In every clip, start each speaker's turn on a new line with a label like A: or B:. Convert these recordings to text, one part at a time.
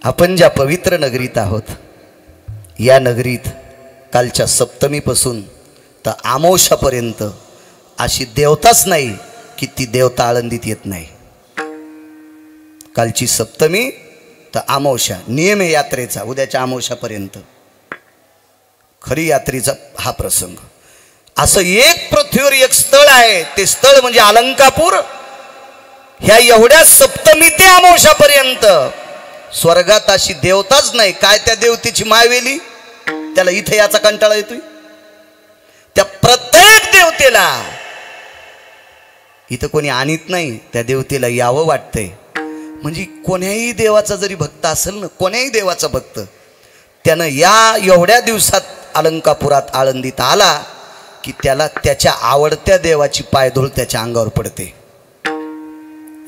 A: आपण ज्या पवित्र नगरीत आहोत, या नगरीत कालच्या सप्तमीपासून तर आमोशापर्यंत अशी देवताच नाही की ती देवता आळंदीत येत नाही. कालची सप्तमी तर आमोशा नियम आहे यात्रेचा, उद्याच्या आमोशापर्यंत खरी यात्रेचा हा प्रसंग. असं एक पृथ्वीवर एक स्थळ आहे, ते स्थळ म्हणजे अलंकापूर. ह्या एवढ्या सप्तमी ते आमोशापर्यंत स्वर्गात अशी देवताच नाही. काय त्या देवतेची मायवेली, त्याला इथे याचा कंटाळा येतोय. त्या प्रत्येक देवतेला इथं कोणी आणीत नाही, त्या देवतेला यावं वाटतंय. म्हणजे कोण्याही देवाचा जरी भक्त असेल ना, कोण्याही देवाचा भक्त, त्यानं या एवढ्या दिवसात अलंकापुरात आळंदीत आला की त्याला त्याच्या आवडत्या देवाची पायधूळ त्याच्या अंगावर पडते.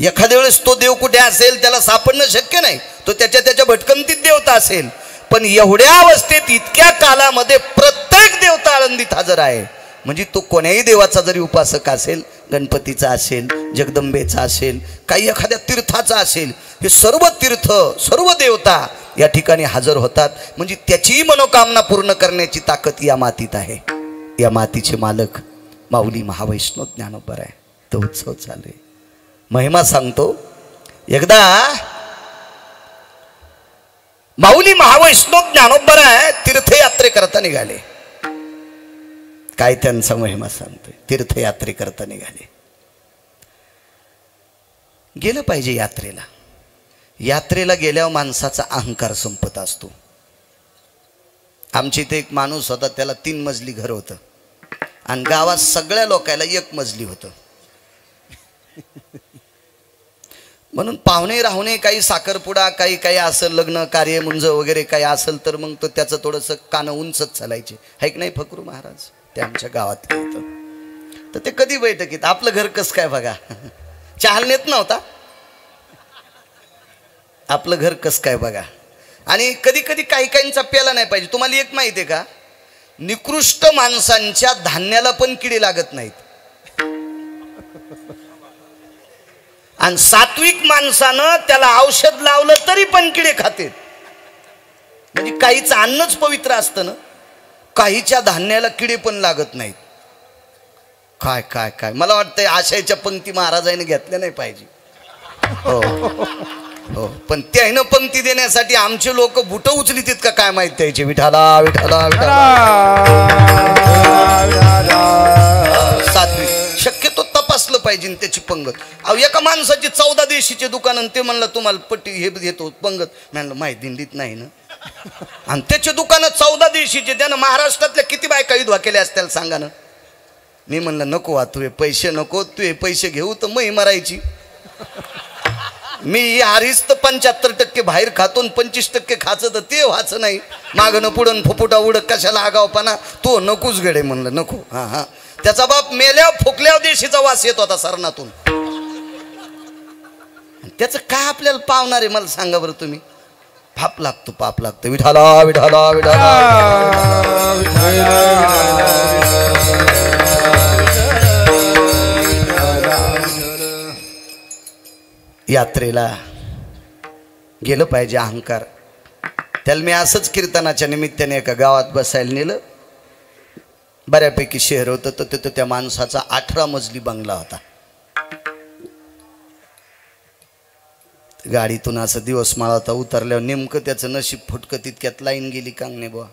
A: एखाद्या वेळेस तो देव कुठे असेल त्याला सापडणं शक्य नाही, तो त्याच्या भटकंतीत देवता असेल. पण एवढ्या अवस्थेत इतक्या कालामध्ये प्रत्येक देवता आळंदीत हजर आहे. म्हणजे तो कोण्याही देवाचा जरी उपासक असेल, गणपतीचा असेल, जगदंबेचा असेल, काही एखाद्या तीर्थाचा असेल, हे सर्व तीर्थ सर्व देवता या ठिकाणी हजर होतात. म्हणजे त्याचीही मनोकामना पूर्ण करण्याची ताकद या मातीत आहे. या मातीचे मालक माऊली महावैष्णव ज्ञानोबा आहे. तो उत्सव चालू आहे. महिमा सांगतो. एकदा माऊली महावैष्णव ज्ञानोबा आहे तीर्थयात्रे करता निघाले. काय त्यांचा महिमा सांगतोय. तीर्थयात्रे करता निघाले. गेलं पाहिजे यात्रेला. यात्रेला गेल्यावर माणसाचा अहंकार संपत असतो. आमच्या इथे एक माणूस होता, त्याला 3 मजली घर होतं आणि गावात सगळ्या लोकांना 1 मजली होतं. म्हणून पाहुणे राहुणे काही साखरपुडा काही काही असेल, लग्न कार्य मुंज वगैरे काही असेल तर मग तो त्याचं थोडंसं कानं उंचच चालायचे. है की नाही फकरू महाराज, ते आमच्या गावात येतं. तर ते कधी बैठकीत आपलं घर कसं काय बघा, चहाला नेत नव्हता, आपलं घर कसं काय बघा. आणि कधी कधी काही काहींचा प्याला नाही पाहिजे. तुम्हाला एक माहिती आहे का, निकृष्ट माणसांच्या धान्याला पण किडे लागत नाहीत. आणि सात्विक माणसानं त्याला औषध लावलं तरी पण किडे खाते. म्हणजे काहीच अन्नच पवित्र असतं ना, काहीच्या धान्याला किडे पण लागत नाहीत. काय काय काय मला वाटतंय आशयाच्या पंक्ती महाराजांनी घेतल्या नाही पाहिजे. हो हो, पण त्यानं पंक्ती देण्यासाठी आमचे लोक बुट उचलित का काय माहित त्याचे. विठाला विठाला विठाला. सात्विक शक्यतो तपासलं पाहिजे त्याची पंगत. अहो एका माणसाची 14 देशीचे दुकान, ते म्हणलं तुम्हाला पट्टी हे देतो पंगत, म्हणलं माहिती दिंडीत नाही ना. आणि त्याचे दुकानं 14 देशीचे, त्यानं महाराष्ट्रातल्या किती बायका विधवा केल्या असतील सांगा ना. मी म्हणलं नको वा, तू हे पैसे नको, तू हे पैसे घेऊ तर मही मरायची. मी हरीच तर 75% बाहेर खातो, 25% खाचं तर ते व्हायचं नाही. मागणं पुढं फुफुटा उडक कशाला आगावपणा, तो नकोच गडे. म्हणलं नको. हा हा, त्याचा बाप मेल्यावर फुकल्यावर देशीचा वास येत होता सरणातून. त्याचं काय आपल्याला पावणार आहे मला सांगा बरं तुम्ही. पाप लागतो, पाप लागतो. विठाला विठाला विठाला. यात्रेला गेलं पाहिजे. अहंकार त्याला मी असंच कीर्तनाच्या निमित्ताने एका गावात बसायला नेलं. बऱ्यापैकी शहर होतं, तर तिथं त्या माणसाचा 18 मजली बंगला होता. गाडीतून असं दिवस माळाता उतरल्यावर नेमकं त्याचं नशीब फुटकं, तितक्यात लाईन गेली कांगणे बुवा.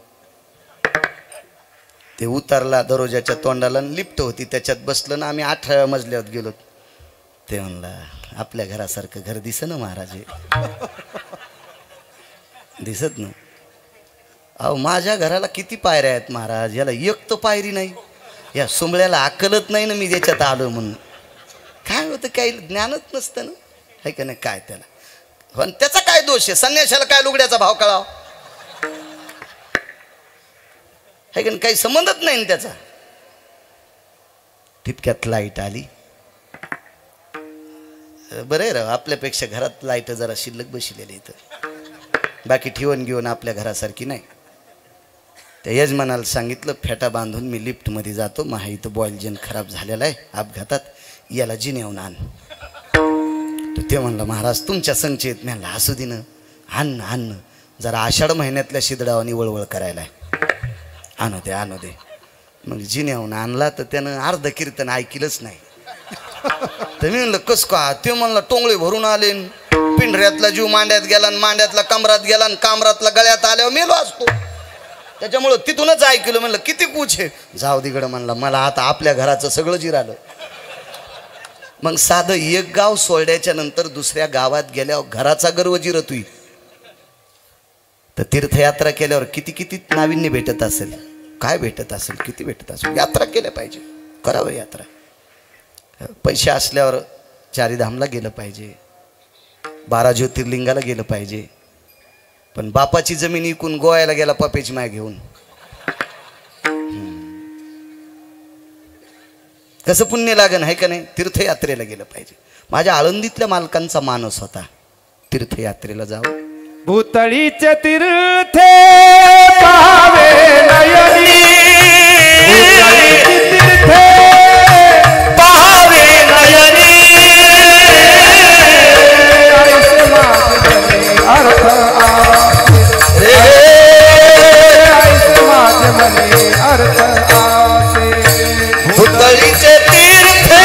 A: ते उतरला दरवाजाच्या तोंडाला, लिफ्ट होती त्याच्यात बसलं ना. आम्ही 18व्या मजल्यावर गेलो. ते म्हणलं आपल्या घरासारखं घर दिसं ना महाराज, दिसत ना. अहो माझ्या घराला किती पायऱ्या आहेत महाराज, याला एक तर पायरी नाही. या सुंबळ्याला अक्कलत नाही ना मी त्याच्यात आलो म्हणून. काय होतं, काही ज्ञानच नसतं ना, है का नाही. काय त्याला पण त्याचा काय दोष आहे, संन्याशाला काय लुगड्याचा भाव कळाव, है का नाही. काही संबंधच नाही ना त्याचा. तितक्यात लाईट आली. बरं आहे राव, आपल्यापेक्षा घरात लाईट जरा शिल्लक बसलेली इथं. बाकी ठेवून घेऊन आपल्या घरासारखी नाही. त्या यजमानाला सांगितलं फेटा बांधून मी लिफ्टमध्ये जातो, माझ्या इथं बॉईल जन खराब झालेला आहे अपघातात, याला जिन्यावून आण. तर ते म्हणलं महाराज तुमच्या संचेत. म्हणलं असू दे ना, आण जरा आषाढ महिन्यातल्या शिदडावानी वळवळ करायला आणू दे. मग जिन्याहून आणला तर त्यानं अर्ध कीर्तन ऐकलंच नाही. तर मी म्हणलं कस का? ते म्हणलं टोंगळे भरून आले, पिंढऱ्यातला जीव मांड्यात गेला, मांड्यातला कमरात गेला, कामरातला गळ्यात आल्यावर मेलो असतो. त्याच्यामुळं तिथूनच ऐकलं. म्हणलं किती कुछ आहे, जाऊ दिगडं म्हणला, मला आता आपल्या घराचं सगळं जिरालं. मग साधं एक गाव सोडल्याच्या नंतर दुसऱ्या गावात गेल्यावर घराचा गर्व जिरतोय. तर तीर्थयात्रा केल्यावर किती नाविन्य भेटत असेल, काय भेटत असेल, किती भेटत असेल. यात्रा केल्या पाहिजे, करावं यात्रा. पैसे असल्यावर चारीधामला गेलं पाहिजे, 12 ज्योतिर्लिंगाला गेलं पाहिजे. पण बापाची जमीन इकून गोव्याला गेला पप्याची माय घेऊन, कसं पुण्य लागन आहे का नाही? तीर्थयात्रेला गेलं पाहिजे. माझ्या आळंदीतल्या मालकांचा मानस होता तीर्थयात्रेला जावं.
B: भूतळीचे तीर्थे पाहावे नयनी, भूतळीचे तीर्थे पाहावे नयनी, ऐसे माझे मने अर्थ आसे.
A: भूतळीचे तीर्थे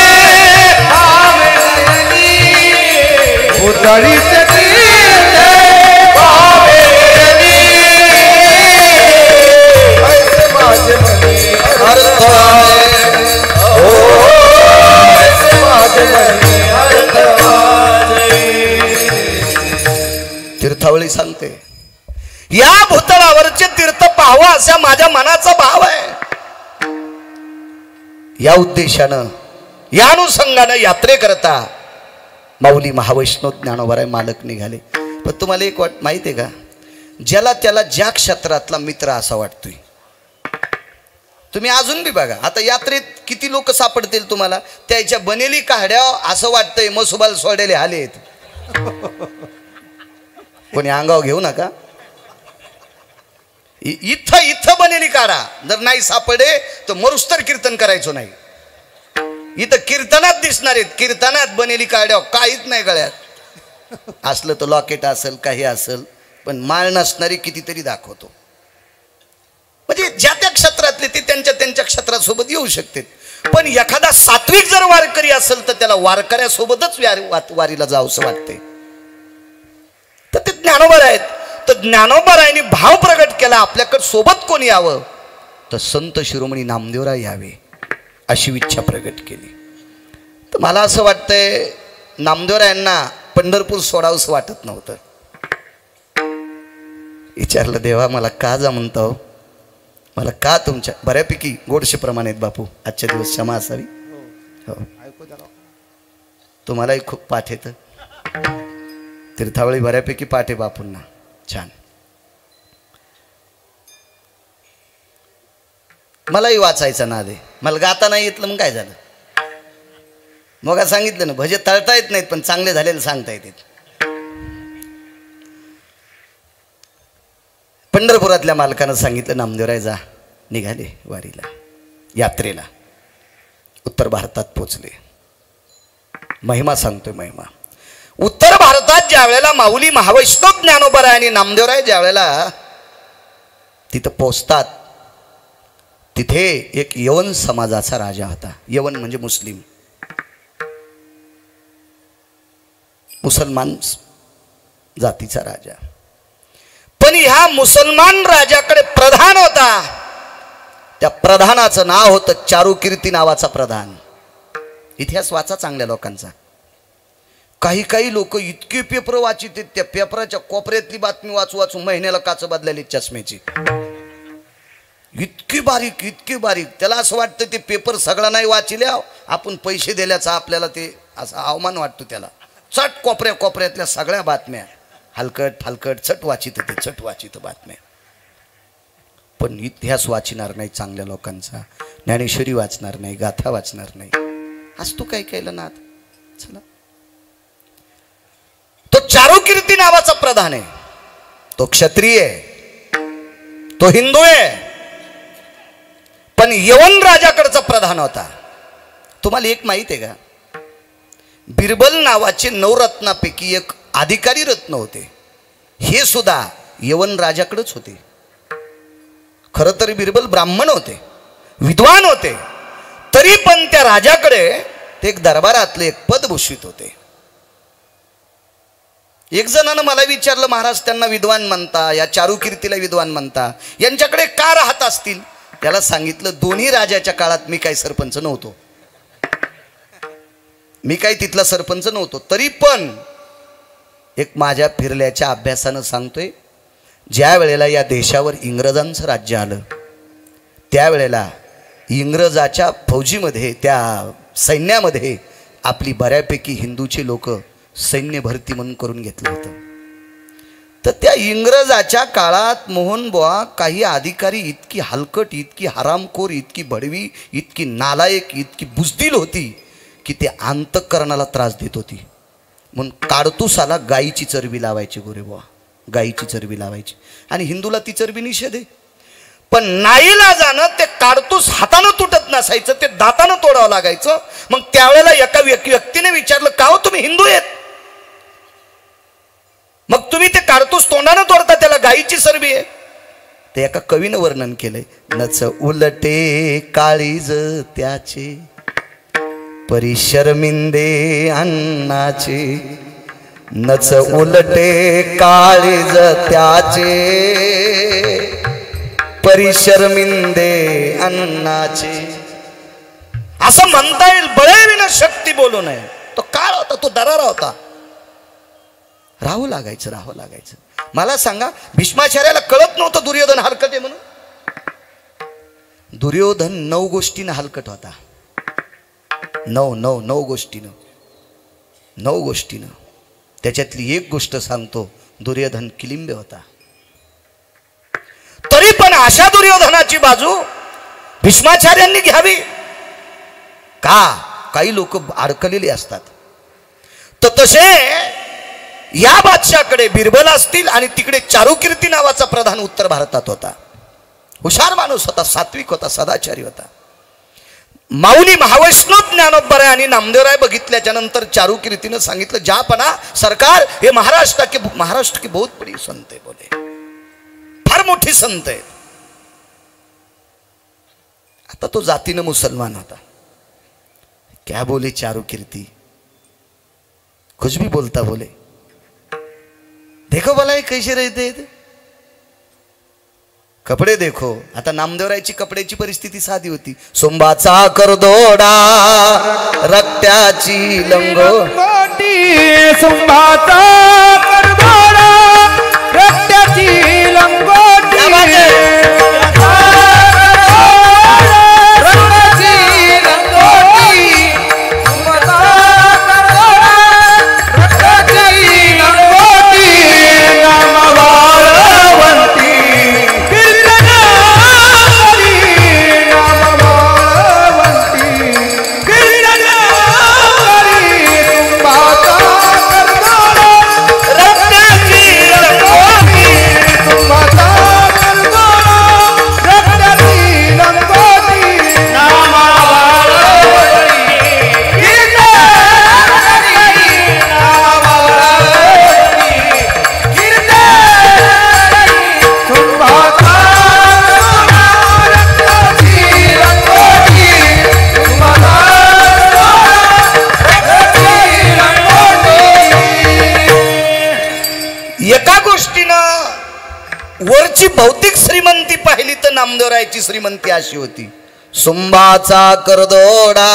B: पाहावे नयनी, भूतळीचे तीर्थे पाहावे नयनी, ऐसे माझे मने अर्थ आसे. ऐसे माझे मने अर्थ आसे.
A: तीर्थावळी सांगते, या भूतळावरचे तीर्थ पाहावं असा माझ्या मनाचा भाव आहे. या उद्देशानं, या अनुषंगानं यात्रेकरता माऊली महावैष्णव ज्ञानोबाराय मालक निघाले. पण तुम्हाला एक माहिती आहे का, ज्याला त्याला ज्या क्षेत्रातला मित्र असा वाटतोय. तुम्ही अजून बी बघा, आता यात्रेत किती लोक सापडतील तुम्हाला, त्याच्या बनेली काढ्या असं वाटतंय मसुबाल सोडलेले आले आहेत. कोणी अंगाव घेऊ नका. इथं बनेली काढा, जर नाही सापडे तर मरुस्तर कीर्तन करायचो नाही. इथं कीर्तनात दिसणार आहेत, कीर्तनात बनेली काढ्या काहीच नाही गळ्यात. असलं तर लॉकेट असेल, काही असेल, पण माळ नसणारी कितीतरी दाखवतो. म्हणजे ज्या त्या क्षेत्रातले ते त्यांच्या क्षेत्रासोबत येऊ शकते. पण एखादा सात्विक जर वारकरी असेल तर त्याला वारकऱ्यासोबतच वारीला जावंसं वाटते. तर ते ज्ञानोबा आहेत. तर ज्ञानोबारायांनी भाव प्रगट केला, आपल्याकडे सोबत कोणी यावं तर संत शिरोमणी नामदेवराय यावे अशी इच्छा प्रगट केली. तर मला असं वाटतंय नामदेवरायांना पंढरपूर सोडावंसं वाटत नव्हतं. विचारलं, देवा मला का जा म्हणतो, मला का तुमच्या बऱ्यापैकी गोडशे प्रमाण आहेत बापू, आजच्या दिवस क्षमा असावी. हो, तुम्हालाही खूप पाठ येतं. तीर्थावळी बऱ्यापैकी पाठ आहे बापूंना, छान. मलाही वाचायचा नाद आहे. मला गाता नाही येतलं, मग काय झालं? मग सांगितलं ना, भजे तळता येत नाहीत पण चांगले झालेले सांगता येतात. पंढरपुरातल्या मालकानं सांगितलं, नामदेवराय जा. निघाले वारीला, यात्रेला. उत्तर भारतात पोचले. महिमा सांगतोय, महिमा. उत्तर भारतात ज्या वेळेला माऊली महावैष्णव ज्ञानोबा आणि नामदेवराय ज्या वेळेला तिथं पोचतात, तिथे एक यवन समाजाचा राजा होता. यवन म्हणजे मुसलमान जातीचा राजा. पण ह्या मुसलमान राजाकडे प्रधान होता. त्या प्रधानाचं नाव होतं चारुकीर्ती नावाचा प्रधान. इतिहास वाचा चांगल्या लोकांचा. काही लोक इतके पेपर वाचित, त्या पेपराच्या कोपऱ्यातली बातमी वाचू महिन्याला काच बदलेली चष्म्याची. इतकी बारीक. त्याला असं वाटतं ते पेपर सगळा नाही वाचिल्या, आपण पैसे दिल्याचा आपल्याला ते असा अवमान वाटतो त्याला. चट कोपऱ्यातल्या सगळ्या बातम्या हलकट फालकट चट वाचित बातम्या. पण इतिहास वाचणार नाही चांगल्या लोकांचा, ज्ञानेश्वरी वाचणार नाही, गाथा वाचणार नाही. आज तू काय केलं ना. चला, तो चारुकीर्ती नावाचा प्रधान आहे. तो क्षत्रिय आहे, तो हिंदू आहे, पण यवन राजाकडचा प्रधान होता. तुम्हाला एक माहित आहे का, बिरबल नावाचे 9 रत्नापैकी एक अधिकारी रत्न होते. हे सुद्धा यवन राजाकडेच होते. खरं तर बिरबल ब्राह्मण होते, विद्वान होते, तरी पण त्या राजाकडे ते एक दरबारातले एक पद भूषित होते. एक जणानं मला विचारलं, महाराज त्यांना विद्वान म्हणता, या चारुकीर्तीला विद्वान म्हणता, यांच्याकडे का राहत असतील? त्याला सांगितलं, दोन्ही राजाच्या काळात मी काही सरपंच नव्हतो, मी काही तिथला सरपंच नव्हतो, तरी पण एक माझ्या फिरल्याच्या अभ्यासानं सांगतोय, ज्या वेळेला या देशावर इंग्रजांचं राज्य आलं त्यावेळेला इंग्रजाच्या फौजीमध्ये, त्या सैन्यामध्ये आपली बऱ्यापैकी हिंदूची लोक सैन्य भरती म्हणून करून घेतलं होतं. तर त्या इंग्रजाच्या काळात मोहन बुवा काही अधिकारी इतकी हलकट, इतकी हरामखोर, इतकी भडवी, इतकी नालायक, इतकी बुजदिल होती की ते अंतःकरणाला त्रास देत होती. म्हणून काडतूसाला गायीची चरबी लावायची गोरे बुवा, गायीची चरबी लावायची. आणि हिंदूला ती चरबी निषेध आहे, पण नाईलाजानं ते काडतूस हातानं तुटत नसायचं, ते दातानं तोडावं लागायचं. मग त्यावेळेला एका व्यक्तीने विचारलं, का हो तुम्ही हिंदू आहेत, मग तुम्ही ते काडतूस तोंडानं तोडता, त्याला गायीची चरबी आहे. ते एका कवीनं वर्णन केलंय, नच उलटे काळीज त्याचे, परी शर्मिंदे अन्नाचे, नच उलटे काळीज त्याचे, परी शर्मिंदे अन्नाचे. असं म्हणता येईल, बळेविना शक्ती बोलू नये. तो काळ होता, तो दरारा होता, राहू लागायचं, राहू लागायचं. मला सांगा, भीष्माचार्याला कळत नव्हतं दुर्योधन हलकट आहे म्हणून? दुर्योधन 9 गोष्टीनं हलकट होता, 9 गोष्टीनं. त्याच्यातली एक गोष्ट सांगतो, दुर्योधन किलिंबे होता. तरी पण अशा दुर्योधनाची बाजू भीष्माचार्यांनी घ्यावी का? काही लोक अडकलेली असतात. तर तसे या बादशाकडे बिरबल असतील आणि तिकडे चारुकीर्ती नावाचा प्रधान उत्तर भारतात होता. हुशार माणूस होता, सात्विक होता, सदाचारी होता. माऊली महावैष्णव ज्ञानोबराय आणि नामदेवराय बघितल्याच्या नंतर चारुकीर्तीनं सांगितलं, जापना सरकार, हे महाराष्ट्र की बहुत बड़ी संत है, बोले फार मोठी संत आहे. आता तो जातीनं मुसलमान होता. क्या बोले चारुकीर्ती, कुछ भी बोलता बोले, देखो भला कैसे रहते थे, कपडे देखो. आता नामदेवरायची कपड्याची परिस्थिती साधी होती. सोंबाचा करदोडा, रक्त्याची लंगोटी,
B: सोंबाचा करदोडा, रक्त्याची लंगोटी,
A: वरची भौतिक श्रीमंती पाहिली तर नामदेवरायची श्रीमंती अशी होती. सुंबाचा करदोडा,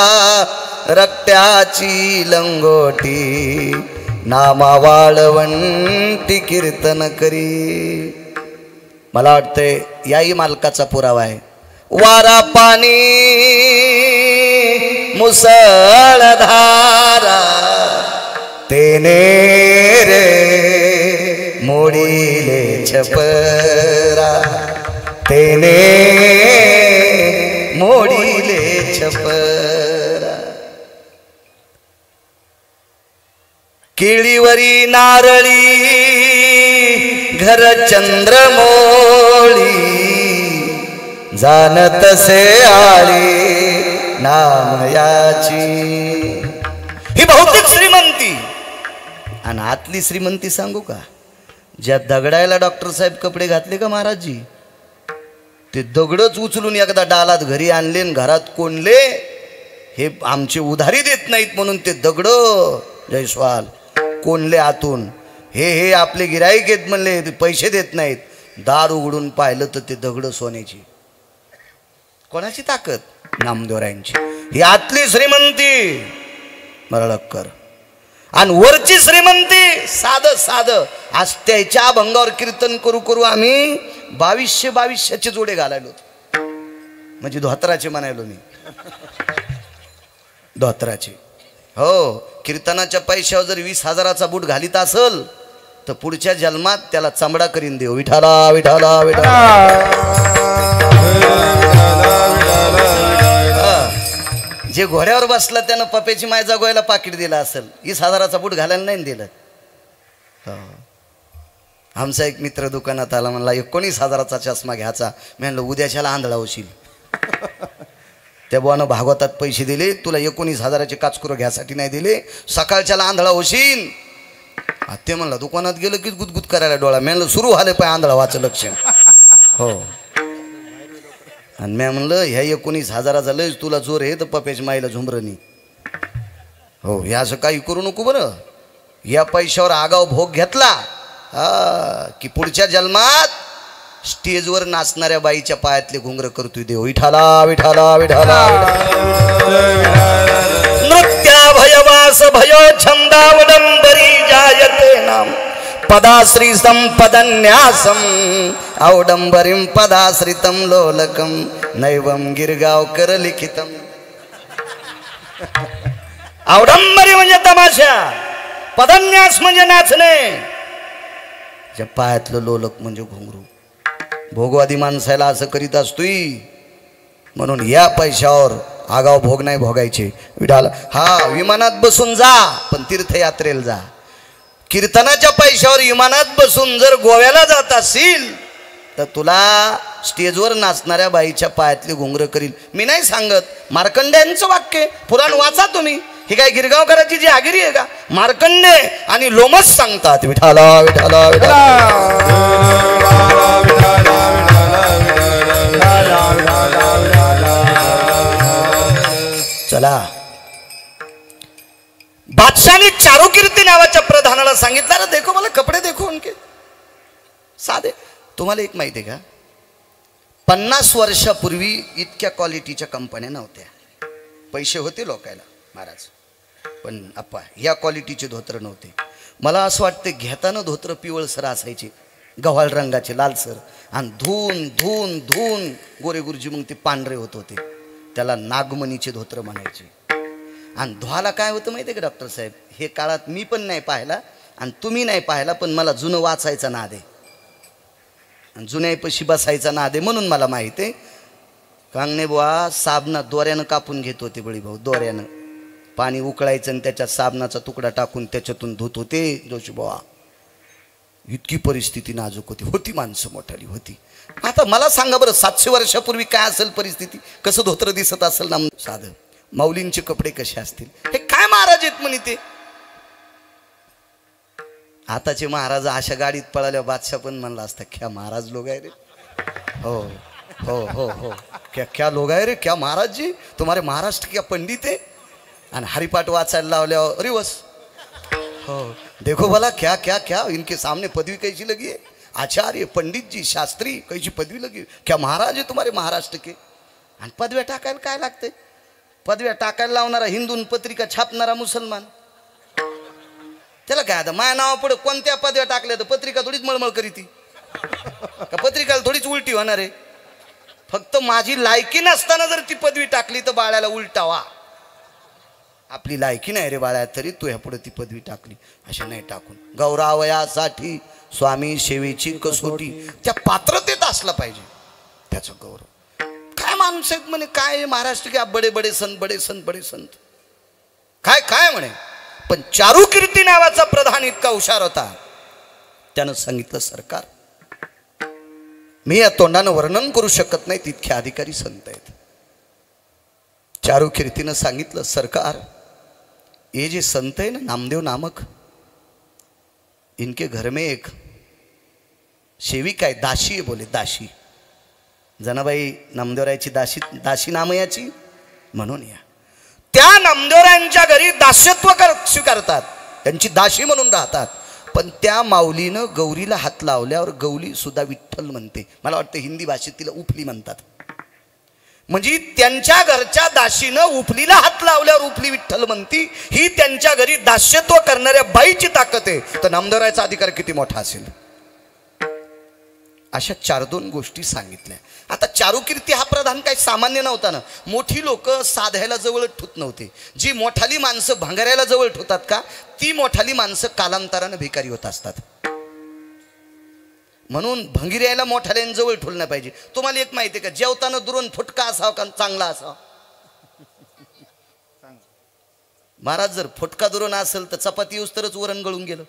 A: रक्त्याची लंगोटी, नामा वाळवंटी कीर्तन करी. मला वाटतंय याही मालकाचा पुरावा आहे. वारा पाणी मुसळधारा, तेने रे मोडीले छपरा, तेने मोडीले छपरा. केळीवरी नारळी घर चंद्रमोळी, जाणत से आली नामयाची. ही भौतिक श्रीमंती. आणि आतली श्रीमंती सांगू का? ज्या दगडायला डॉक्टर साहेब कपडे घातले का महाराजजी, ते दगडच उचलून एकदा डालात घरी आणले आणि घरात कोणले. हे आमचे उधारी देत नाहीत म्हणून ते दगड जयस्वाल कोणले आतून. हे आपले गिराईक आहेत म्हणले, ते पैसे देत नाहीत. दार उघडून पाहिलं तर ते दगड सोन्याची. कोणाची ताकद? नामदेवरायांची. ही आतली श्रीमंती मरळकर आणि वरची श्रीमंती साधं साधं. आज त्याच्या अभंगावर कीर्तन करू करू आम्ही 2200 जोडे घालायलो, म्हणजे धोत्राचे म्हणायलो मी, धोत्राचे. हो, कीर्तनाच्या पैशावर जर 20,000चा बूट घालीत असल तर पुढच्या जन्मात त्याला चमडा करीन देव. विठाला विठाला विठाला. जे घोड्यावर बसला त्यानं पप्याची माय जगवायला पाकिट दिलं असेल, 20,000चा बूट घालायला नाही दिलं. आमचा एक मित्र दुकानात आला, म्हणला 19,000चा चष्मा घ्यायचा. मी म्हणलं उद्याच्याला आंधळा होशील. त्या बुवानं भागवतात पैसे दिले, तुला 19,000चे काचकुरं घ्यासाठी नाही दिले, सकाळच्याला आंधळा होशील. ते म्हणलं दुकानात गेलं की गुदगुद करायला डोळा. मी म्हणलं सुरू झालं पाय आंधळा वाचं लक्षण. हो, आणि मी म्हणलं ह्या 19,000चा लयच तुला जोर आहे तर पप्याची माईला झुंबरणी. हो, हे असं काही करू नको बरं. या पैशावर आगाव भोग घेतला की पुढच्या जन्मात स्टेजवर नाचणाऱ्या बाईच्या पायातले घुंगर करतोय देव. विठाला विठाला विठाला. नृत्या भयवास भयो छंदावडंबरी जायते नाम पदाश्री संपदन्यासम औडंबरीं पदाश्रितम लोलकम नैवम गिरगावकर लिखितम. औडंबरी म्हणजे तमाशा, पदन्यास म्हणजे नाचणे, ज्या पायातलं लोलक म्हणजे घुंगरू. भोगवादी माणसाला असं करीत असतोय. म्हणून या पैशावर आगाव भोग नाही भोगायचे. विठाला. हा, विमानात बसून जा पण तीर्थयात्रेला जा. कीर्तनाच्या पैशावर विमानात बसून जर गोव्याला जात असेल तर तुला स्टेजवर नाचणाऱ्या बाईच्या पायातली घुंगरं करील. मी नाही सांगत, मार्कंडेयांचं वाक्य, पुराण वाचा तुम्ही. ही काय गिरगावकरांची जी आगिरी आहे का? मार्कंडे आणि लोमस सांगतात विठाला विठाला विठाला. चला, बादशाहने चारुकीर्ती नावाच्या प्रधानाला सांगितलं, रे देखो मला कपडे देखो उनके साधे. तुम्हाला एक माहिती आहे का, 50 वर्षापूर्वी इतक्या क्वालिटीच्या कंपन्या नव्हत्या. पैसे होते लोकायला महाराज, पण अप्पा ह्या क्वालिटीचे धोत्र नव्हते. मला असं वाटतं घेताना धोत्र पिवळसर असायचे, गव्हाळ रंगाचे लालसर, आणि धुवून धुवून धुवून गोरे गुरुजी मग ते पांढरे होत होते. त्याला नागमणीचे धोत्र म्हणायचे. आणि धुवाला काय होतं माहिती आहे का डॉक्टर साहेब, हे काळात मी पण नाही पाहिला आणि तुम्ही नाही पाहिला, पण मला जुनं वाचायचा नाद आहे आणि जुन्यापशी बसायचा नाद आहे, म्हणून मला माहिती आहे. कांगणे बुवा साबणात दोऱ्यानं कापून घेत होते बळीभाऊ. दोऱ्यानं पाणी उकळायचं आणि त्याच्यात साबणाचा तुकडा टाकून त्याच्यातून धुत होते जोशी बुवा. इतकी परिस्थिती नाजूक होती माणसं मोठाली होती. आता मला सांगा बरं, 700 वर्षापूर्वी काय असेल परिस्थिती, कसं धोत्र दिसत असेल ना साधं. माऊलींचे कपडे कसे असतील, हे काय महाराज आहेत म्हणे ते. आताचे महाराज अशा गाडीत पळाल्या बादशाह पण म्हणला असता क्या महाराज लोग आहे रे. हो हो हो हो, क्या लोग आहे रे, क्या महाराज जी, तुम्हारे महाराष्ट्र क्या पंडित है. आणि हरिपाठ वाचायला लावल्यावर अरे बस, हो देखो भला क्या क्या क्या इनके सामने पदवी कैसी लगी है, आचार्य पंडित जी शास्त्री कैसी पदवी लगी, क्या महाराज है तुम्हारे महाराष्ट्र के. आणि पदव्या टाकायला काय लागते, पदव्या टाकायला लावणारा हिंदून पत्रिका छापणारा मुसलमान, त्याला काय आता माझ्या नावा पुढे कोणत्या पदव्या टाकल्या तर पत्रिका थोडीच मळमळ करीती का, पत्रिकाला थोडीच उलटी होणार आहे. फक्त माझी लायकी नसताना जर ती पदवी टाकली तर बाळाला उलटावा. आपली लायकी नाही रे बाळा, तरी तू ह्या पुढे ती पदवी टाकली, अशा नाही टाकून. गौरवयासाठी स्वामी सेवेची कसोटी, त्या पात्रतेत असला पाहिजे त्याचा गौरव. काय माणूस आहेत म्हणे, काय महाराष्ट्र के बडे बडे संत, बडे संत, बडे संत, काय काय म्हणे. पण चारुकीर्ती नावाचा प्रधान इतका हुशार होता, त्यानं सांगितलं सरकार, मी या तोंडानं वर्णन करू शकत नाही तितके अधिकारी संत आहेत. चारुकीर्तीनं सांगितलं सरकार, ये जे संत है ना नामदेव नामक, इनके घर में एक सेविका आहे, दाशी आहे बोले, दाशी. जनाबाई नामदेवरायची दाशी नामयाची म्हणून या. त्या नामदेवरायांच्या घरी दास्यत्व स्वीकारतात, त्यांची दाशी म्हणून राहतात. पण त्या माऊलीनं गौरीला हात लावल्यावर गौरी सुद्धा विठ्ठल म्हणते. मला वाटतं हिंदी भाषेत तिला उपली म्हणतात. म्हणजे त्यांच्या घरच्या दाशीनं उपलीला हात लावल्यावर उपली विठ्ठल म्हणती. ही त्यांच्या घरी दास्यत्व करणाऱ्या बाईची ताकद आहे. तर नामदेवरायचा अधिकार किती मोठा असेल. अशा 4-2 गोष्टी सांगितल्या. आता चारुकीर्ती हा प्रधान काही सामान्य नव्हता ना. मोठी लोक साध्याला जवळ ठेवत नव्हते. जी मोठाली माणसं भांगाऱ्याला जवळ ठेवतात का, ती मोठाली माणसं कालांतरानं भिकारी होत असतात. म्हणून भंगिऱ्याला मोठाल्यानं जवळ ठेवलं नाही पाहिजे. तुम्हाला एक माहिती आहे का, जेवताना दुरून फुटका असावा का चांगला असावा. महाराज जर फुटका दुरून असेल तर चपाती येऊस तरच वरण गळून गेलं.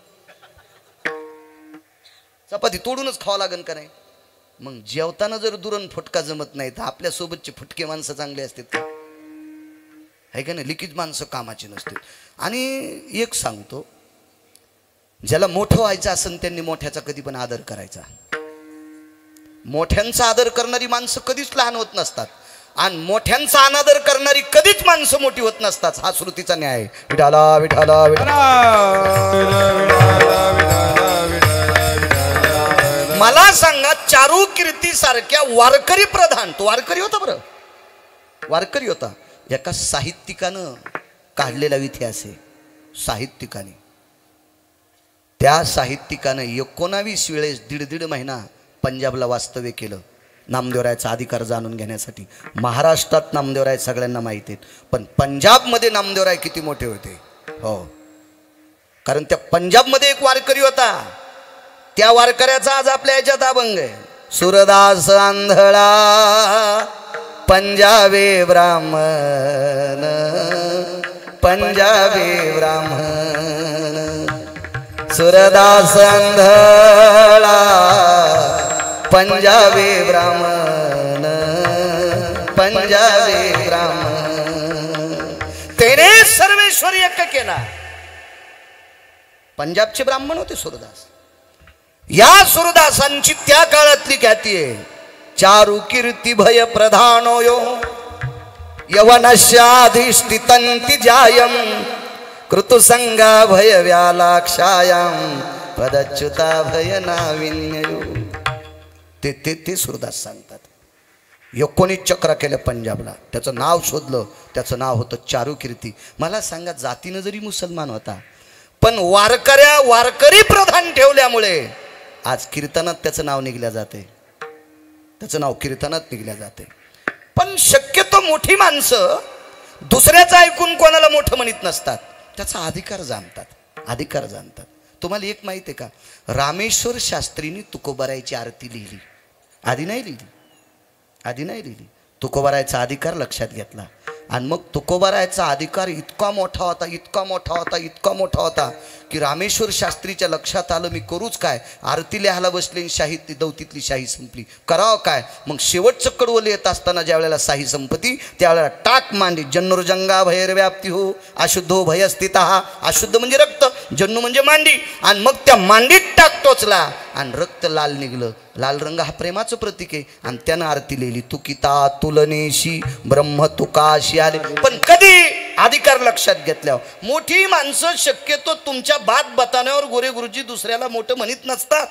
A: चपाती तोडूनच खावं लागेल का नाही. मग जेवताना जर दुरण फुटका जमत नाही तर आपल्या सोबतचे फुटके माणसं चांगले असतात का, आहे का नाही. लिकीज माणसं कामाची नसतील. आणि एक सांगतो, ज्याला मोठं व्हायचं असेल त्यांनी मोठ्याचा कधी पण आदर करायचा. मोठ्यांचा आदर करणारी माणसं कधीच लहान होत नसतात आणि मोठ्यांचा अनादर करणारी कधीच माणसं मोठी होत नसतात. हा श्रुतीचा न्याय. विठाला विठाला विठाला. मला सांगा, चारुकीर्ती सारख्या वारकरी प्रधान, तो वारकरी होता बरं, वारकरी होता. एका साहित्यिकानं काढलेला इतिहास आहे. साहित्यिकाने, त्या साहित्यिकानं 19 वेळेस 1.5 महिना पंजाबला वास्तव्य केलं नामदेवरायचा अधिकार जाणून घेण्यासाठी. महाराष्ट्रात नामदेवराय सगळ्यांना माहिती आहेत, पण पंजाबमध्ये नामदेवराय किती मोठे होते. हो, कारण त्या पंजाबमध्ये एक वारकरी होता. त्या वारकऱ्याचा आज आपल्या याच्यात अभंग आहे. सुरदास आंधळा पंजाबी ब्राह्मण, पंजाबी ब्राह्मण. सुरदास आंधळा पंजाबी ब्राह्मण, पंजाबी ब्राह्मण. तेने सर्वेश्वर एक केला. पंजाबचे ब्राह्मण होते सुरदास. या सुरदासांची त्या काळातली ख्याती आहे. चारु कीर्ती भय प्रधानोयो यवनस्याधिष्ठितंति जायम कृतुसंगा भय व्यालाक्षायाम पदच्युता भय नाविन्ययो. ते सुरदास सांगतात. 19 चक्र केलं पंजाबला. त्याचं नाव शोधलं, त्याचं नाव होतं चारुकीर्ती. मला सांगा, जातीनं जरी मुसलमान होता पण वारकरी प्रधान ठेवल्यामुळे आज कीर्तनात त्याचं नाव निघल्या जाते. त्याचं नाव कीर्तनात निघल्या जाते. पण शक्यतो मोठी माणसं दुसऱ्याचं ऐकून कोणाला मोठं म्हणत नसतात. त्याचा अधिकार जाणतात, अधिकार जाणतात. तुम्हाला एक माहिती आहे का, रामेश्वर शास्त्रींनी तुकोबारायची आरती लिहिली. आधी नाही लिहिली. तुकोबारायचा अधिकार लक्षात घेतला आणि मग तुकोबारायचा अधिकार इतका मोठा होता की रामेश्वर शास्त्रीच्या लक्षात आलं, मी करूच काय. आरती लिहायला बसले, शाही दौतीतली शाही संपली, करावं काय. मग शेवटचं कडवलं येत असताना ज्या वेळेला शाही संपती त्यावेळेला टाक मांडी. जन्नुर्जंगा भैरव्याप्ती हो अशुद्धो भयस्थिता. अशुद्ध म्हणजे रक्त, जन्नू म्हणजे मांडी. आणि मग त्या मांडीत टाक टोचला आणि रक्त लाल निघलं. लाल रंग हा प्रेमाचं प्रतीक आहे. आणि त्यानं आरती लिहिली, तुकिता तुलनेशी ब्रह्म तुकाशी आले. पण कधी अधिकार लक्षात घेतल्यावर. मोठी माणसं शक्यतो तुमच्या बात बताण्यावर गोरे गुरुजी दुसऱ्याला मोठं म्हणत नसतात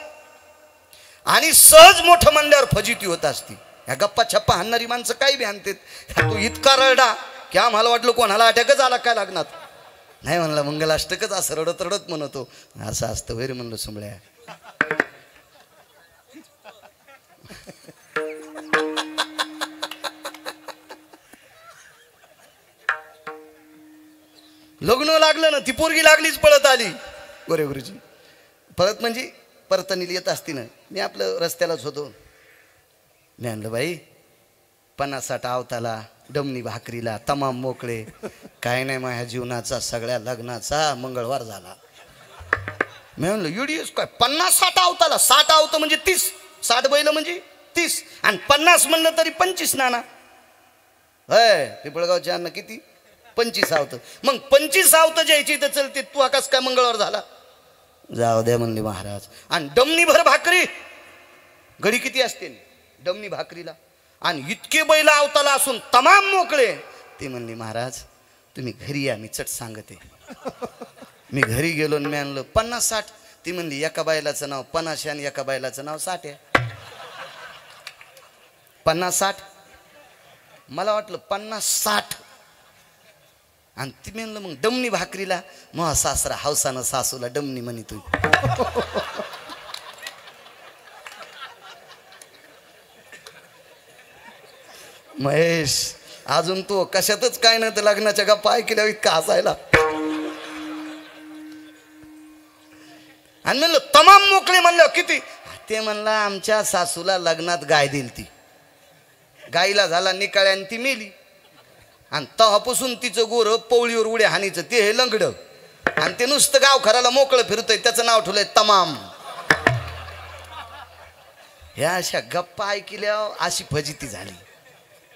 A: आणि सहज मोठं म्हणल्यावर फजिती होत असती. ह्या गप्पा छप्पा हाणणारी माणसं काही बी आणतात. तू इतका रडा की आम्हाला वाटलं कोणाला अटॅकच आला काय लागणार. नाही म्हणलं, मंगलाष्टकच असं रडत रडत म्हणतो. असं असतं वैर म्हणलं सुंबळ्या. लग्न लागलं ना, ती पोरगी लागलीच पळत आली. गोरे गुरुजी पळत म्हणजे परतनीला येत असती ना. मी आपलं रस्त्यालाच होतो. मी म्हणलं, बाई 50-60 आवताला डमणी भाकरीला तमाम मोकळे. काय नाही, माझ्या जीवनाचा सगळ्या लग्नाचा मंगळवार झाला. मी म्हणलं, युडीएस काय 50-60 आवताला. 60 आवतं म्हणजे 30, 60 बैल म्हणजे 30 आणि 50 म्हणलं तरी 25 नाना. होय, पिपळगावच्या अन्न किती 25 आवतं. मग 25 आवतं ज्यायची तर चलते. तू आकाश काय मंगळवार झाला. जाऊ द्या म्हणले महाराज. आणि डमणी भर भाकरी गडी किती असते डमणी भाकरीला, आणि इतके बैल अवताला असून तमाम मोकळे. ते म्हणले महाराज तुम्ही घरी या, मी चट सांगते. मी घरी गेलो आणि मी आणलं 50-60. ती म्हणली एका बैलाचं नाव 50 आणि एका बैलाचं नाव 60 आहे. 50-60 मला वाटलं 50-60. आणि ती म्हणलं मग डमणी भाकरीला. मग सासरा हौसानं सासूला डमणी म्हणी तू. महेश अजून तो कशातच काय नाही तर लग्नाच्या गप्पा ऐकल्या इतका हसायला. आणि म्हणलं तमाम मोकळे. म्हणलं किती? ते म्हणला आमच्या सासूला लग्नात गाय दिली ती, गाईला झाला निकाळ्या आणि ती मेली. आणि तेव्हापासून तिचं गोर पवळीवर उड्या हानीचं ते हे लंगडं, आणि ते नुसतं गाव खराला मोकळं फिरतंय, त्याचं नाव ठेवलंय तमाम. ह्या अशा गप्पा ऐकल्या अशी फजिती झाली.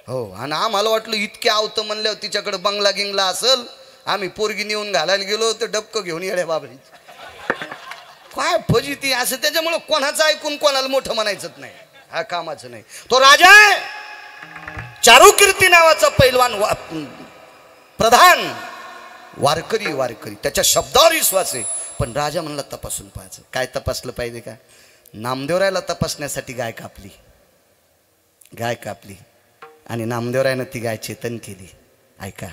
A: हो, आणि आम्हाला वाटलं इतके आवतं म्हणल्यावर तिच्याकडे बंगला गिंगला असल. आम्ही पोरगी नेऊन घालायला गेलो तर डबकं घेऊन येड्या बाबरी. काय फजिती असं. त्याच्यामुळं कोणाचं ऐकून कोणाला मोठं म्हणायचंच नाही, हा कामाचं नाही. तो राजा आहे चारुकीर्ती नावाचा पैलवान, प्रधान वारकरी. त्याच्या शब्दावर विश्वास आहे. पण राजा म्हणला तपासून पाहायचं. काय तपासलं पाहिजे का? नामदेवरायला तपासण्यासाठी गाय कापली आणि नामदेवरायनं ती गाय चेतन केली. ऐका.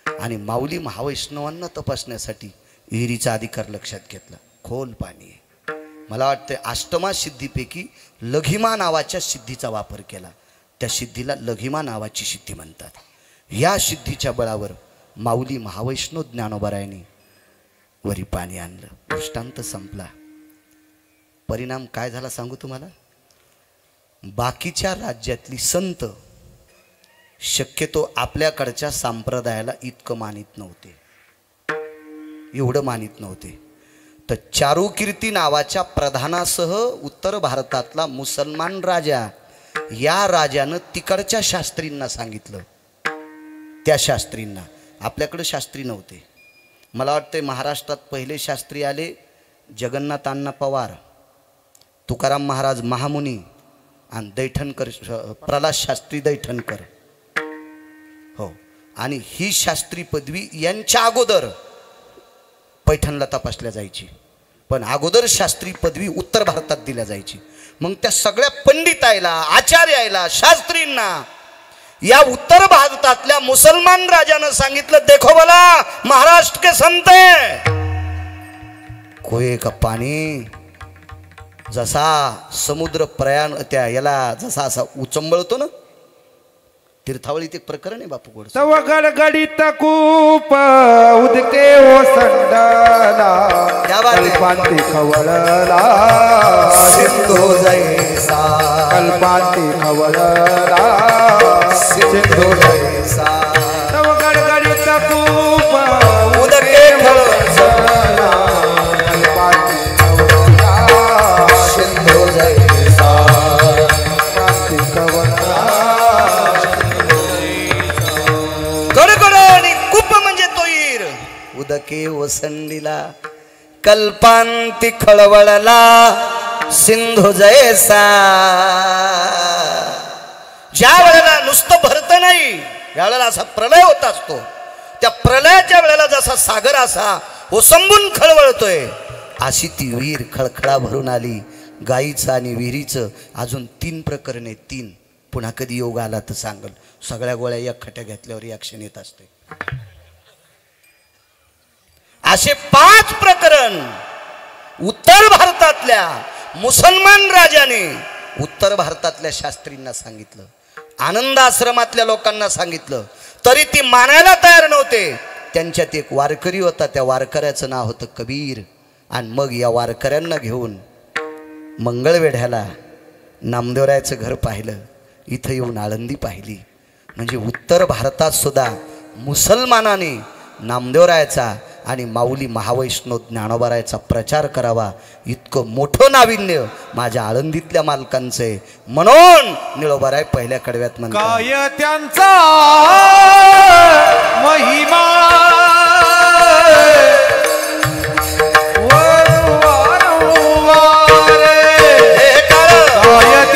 A: आणि माऊली महावैष्णवांना तपासण्यासाठी विहिरीचा अधिकार लक्षात घेतला. खोल पाणी आहे. मला वाटतं अष्टमा सिद्धीपैकी लघिमा नावाच्या सिद्धीचा वापर केला. त्या सिद्धीला लघिमा नावाची सिद्धी म्हणतात. या सिद्धीच्या बळावर माऊली महावैष्णव ज्ञानोबारायांनी वरी पाणी आणलं. दृष्टांत संपला. परिणाम काय झाला सांगू तुम्हाला. बाकीच्या राज्यातली संत शक्यतो आपल्याकडच्या संप्रदायाला इतकं मानित नव्हते, एवढं मानित नव्हते. तर चारुकीर्ती नावाच्या प्रधानासह उत्तर भारतातला मुसलमान राजा, या राजानं तिकडच्या शास्त्रींना सांगितलं. त्या शास्त्रींना, आपल्याकडे शास्त्री नव्हते. मला वाटते महाराष्ट्रात पहिले शास्त्री आले जगन्नाथ अण्णा पवार, तुकाराम महाराज महामुनी आणि दैठणकर, प्रल्हाद शास्त्री दैठणकर. हो, आणि ही शास्त्री पदवी यांच्या अगोदर पैठणला तपासल्या जायची. पण अगोदर शास्त्री पदवी उत्तर भारतात दिल्या जायची. मग त्या सगळ्या पंडितायला, आचार्याला, शास्त्रींना या उत्तर भारतातल्या मुसलमान राजानं सांगितलं, देखो बोला महाराष्ट्र के संत कोई का पाणी जसा समुद्र प्रयाण त्या याला जसा असा उचंबळतो ना, तीर्थावळीत एक प्रकरण आहे बापू गोड.
C: तव गडगडीत कूप उदके ओसंडला, कल्पांती खवळला
A: सिंधू जैसा,
C: कल्पांती खवळला
A: सिंधू जैसा.
C: तव गडगडीत कूप
A: उदके खवळला,
C: कल्पांती खवळला
A: सिंधू जैसा,
C: कल्पांती खवळला.
A: गडगड कूप म्हणजे तोईर, उदके ओसंडीला, कल्पांती खळवळला सिंधू जैसा. ज्या वेळेला नुसतं भरत नाही, यावेळेला असा प्रलय होत असतो. त्या प्रलयाच्या वेळेला जसा सागर असा ओसंबून खळवळतोय, अशी ती विहीर खळखळा भरून आली. गाईचं आणि विहिरीचं अजून 3 प्रकरणे, 3. पुन्हा कधी योग आला तर सांगल. सगळ्या गोळ्या एक खट्या घेतल्यावर रिॲक्शन येत असते. असे 5 प्रकरण उत्तर भारतातल्या मुसलमान राजाने उत्तर भारतातल्या शास्त्रींना सांगितलं, आनंद आश्रमातल्या लोकांना सांगितलं, तरी ती मानायला तयार नव्हते. त्यांच्यात एक वारकरी होता, त्या वारकऱ्याचं नाव होतं कबीर. आणि मग या वारकऱ्यांना घेऊन मंगळवेढ्याला नामदेवरायाचं घर पाहिलं, इथं येऊन आळंदी पाहिली. म्हणजे उत्तर भारतात सुद्धा मुसलमानाने नामदेवरायाचा आणि माऊली महावैष्णव ज्ञानोबारायाचा प्रचार करावा, इतकं मोठं नाविन्य माझ्या आळंदीतल्या मालकांचं आहे. म्हणून निळोबाराय पहिल्या कडव्यात म्हणतात,
C: काय त्यांचा महिमा काय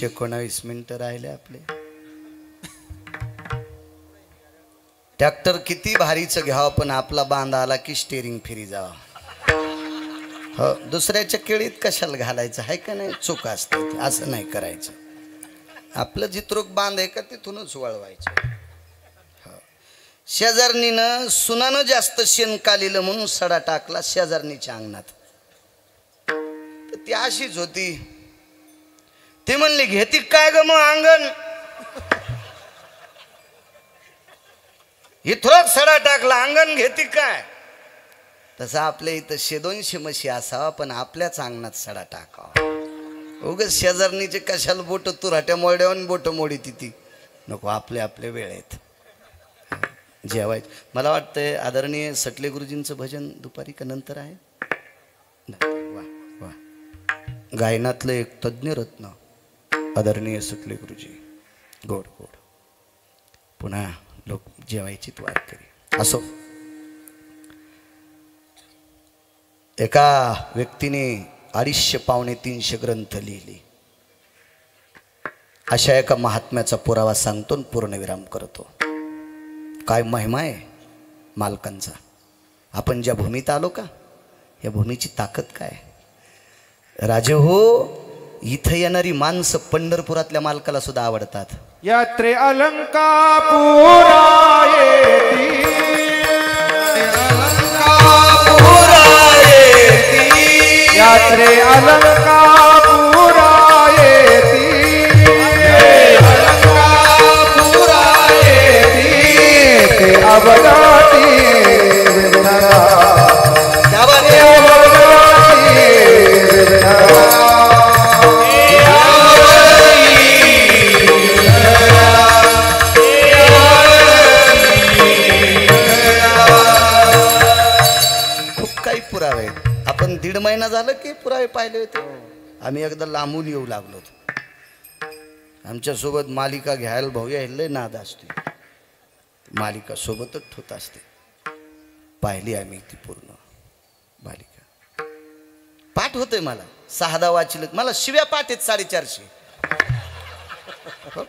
A: 19 मिनिटं राहिले आपले. ट्रॅक्टर किती भारीचं घ्यावं पण आपला बांध आला की स्टेरिंग फिरी जावा. हो, दुसऱ्याच्या केळीत कशाला घालायचं आहे का नाही. चूक असते असं नाही करायचं. आपलं जित्रोक बांध आहे का तिथूनच वळवायचं. हो. शेजारणीनं सुनानं जास्त शेण कालिलं म्हणून सडा टाकला शेजारणीच्या अंगणात. तर ती अशीच होती. ती म्हणली घेती काय ग मग अंगण. इथं सडा टाकला अंगण घेती काय. तसं आपल्या इथं 100-200 म्हशी असावा पण आपल्याच अंगणात सडा टाकावा. उगाच शेजारणीचे कशाला बोट तुराट्या मोड्यावर बोट मोडी ती नको. आपले वेळेत जेवायचं. मला वाटतंय आदरणीय सटले गुरुजींचं भजन दुपारी का नंतर आहे. वा वा. गायनातलं एक तज्ज्ञ रत्न आदरणीय सटले गुरुजी. गोड गोड. पुन्हा लोक जेवायची वाट करी. असो, एका व्यक्तीने 250-300 ग्रंथ लिहिले. अशा एका महात्म्याचा पुरावा सांगतो पूर्णविराम करतो. काय महिमा आहे मालकांचा. आपण ज्या भूमीत आलो का या भूमीची ताकद काय. राजे हो, इथं येणारी माणसं पंढरपुरातल्या मालकाला सुद्धा आवडतात.
C: यात्रे अलंकापुरा येती, यात्रे अलंकापुरा येती, अलंकापुरा येती. ते अवघाती विघ्नरा, ते अवघाती विघ्नरा.
A: पुरावे आपण 1.5 महिना झालं की पुरावे पाहिले होते. आम्ही एकदा लांबून येऊ लागलो. आमच्यासोबत मालिका घ्यायला भाऊया हेल्ले नाद असते. मालिका सोबतच ठोत असते. पाहिली आम्ही ती पूर्ण मालिका. पाठ होतंय मला 6-10 वाचलं. मला शिव्या पाठ आहेत 450.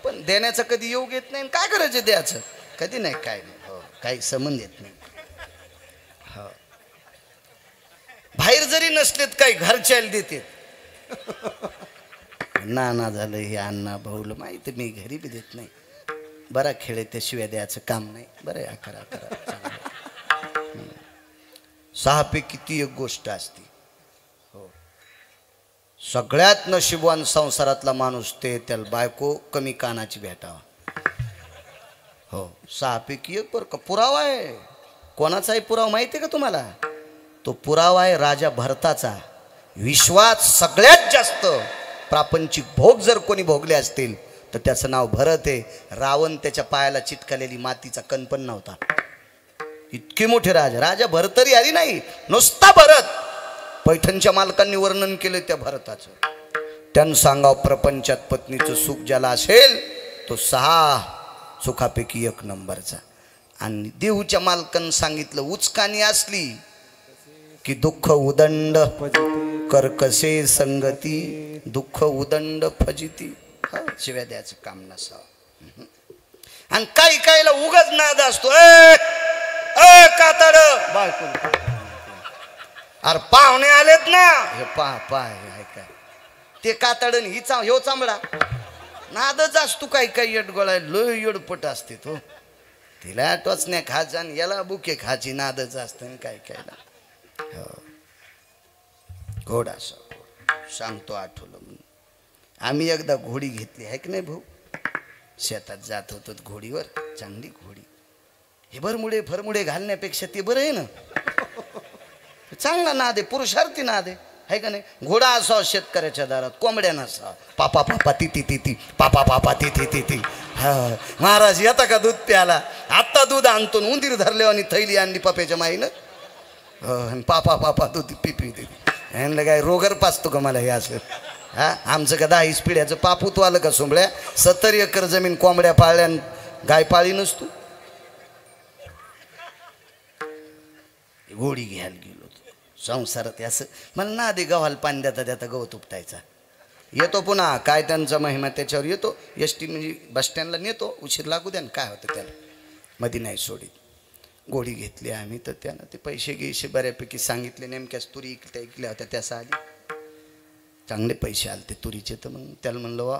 A: पण देण्याचं कधी योग येत नाही. काय करायचं द्यायचं कधी नाही. काय नाही. हो, काही संबंध येत नाही. हो, बाहेर जरी नसलेत काही घरच्याला देते. नाना झालं हे अण्णा भाऊला माहिती मी घरी बी देत नाही. बरा खेळ आहे त्याशिवाय द्यायचं काम नाही. बरं आहे 11 6 पैकी ती एक गोष्ट असते. हो, सगळ्यात नशीबवान संसारातला माणूस ते त्याला बायको कमी कानाची भेटावा. हो, 6 पैकी एक. बरं का पुरावा आहे. कोणाचाही पुरावा माहिती आहे का तुम्हाला. तो पुरावा आहे राजा भरताचा. विश्वात सगळ्यात जास्त प्रापंचिक भोग जर कोणी भोगले असतील तर त्याचं नाव भरत आहे. रावण त्याच्या पायाला चिटकलेली मातीचा कण पण नव्हता. इतके मोठे राजा भरतरी आली नाही, नुसता भरत. पैठणच्या मालकांनी वर्णन केलं त्या भरताचं. त्यानं सांगाव प्रपंचात पत्नीचं सुख ज्याला असेल तो 6 सुखापैकी 1 नंबरचा. आणि देहूच्या मालकांनी सांगितलं उचकानी असली की दुःख उदंड कर्कसे संगती, दुःख उदंड फजिती. शिव्या द्यायचं काम नसावं. आणि काही काहीला उगाच नाद असतो. कातड बायको अरे पाहुणे आलेत ना हे पाय काय ते कातडन ही ह्यो चांबडा नादच असतो. काही काही येडगोळा लय येडपट असते तो. तिला टोचण्या खायचा आणि याला बुके खायची नादच असतं. काय कायला घोडा सांगतो आठवलं म्हणून. आम्ही एकदा घोडी घेतली आहे की नाही भाऊ. शेतात जात होतो घोडीवर. चांगली घोडी. हे भरमुडे फरमुडे घालण्यापेक्षा ते बरं आहे ना. चांगला नाद आहे. पुरुषार्थी नाद आहे का नाही. घोडा असावा शेतकऱ्याच्या दारात. कोंबड्या नसावा. पापा पापा ती ती ती ती पापा पापा ती ती ती ती. हा महाराज येता का दूध प्याला. आत्ता दूध आणतो. उंदीर धरले आणि थैली आणली पप्याच्या माईनं. पापा पापा दूध पिपी देते. ह्यांना काय रोगर पाचतो का मला हे असं. हा आमचं का 10 पिढ्याचं पापूत आलं का सोंबळ्या. 70 एकर जमीन कोंबड्या पाळल्या गाय पाळी नसतो. घोडी घ्यायला गेलो संसारात असं मला ना दे गव्हाला पाणी देता देता गवत उपटायचा. येतो पुन्हा काय त्यांचा महिमा त्याच्यावर येतो. एस टी म्हणजे बस स्टँडला नेतो, उशीर लागू द्या ना, काय होतं त्याला, मध्ये नाही सोडित. गोडी घेतली आम्ही, तर त्यानं ते पैसे गिसे बऱ्यापैकी सांगितले, नेमक्याच तुरी इकल्या होत्या त्याचा आधी चांगले पैसे आले ते तुरीचे. तर मग त्याला म्हणलं वा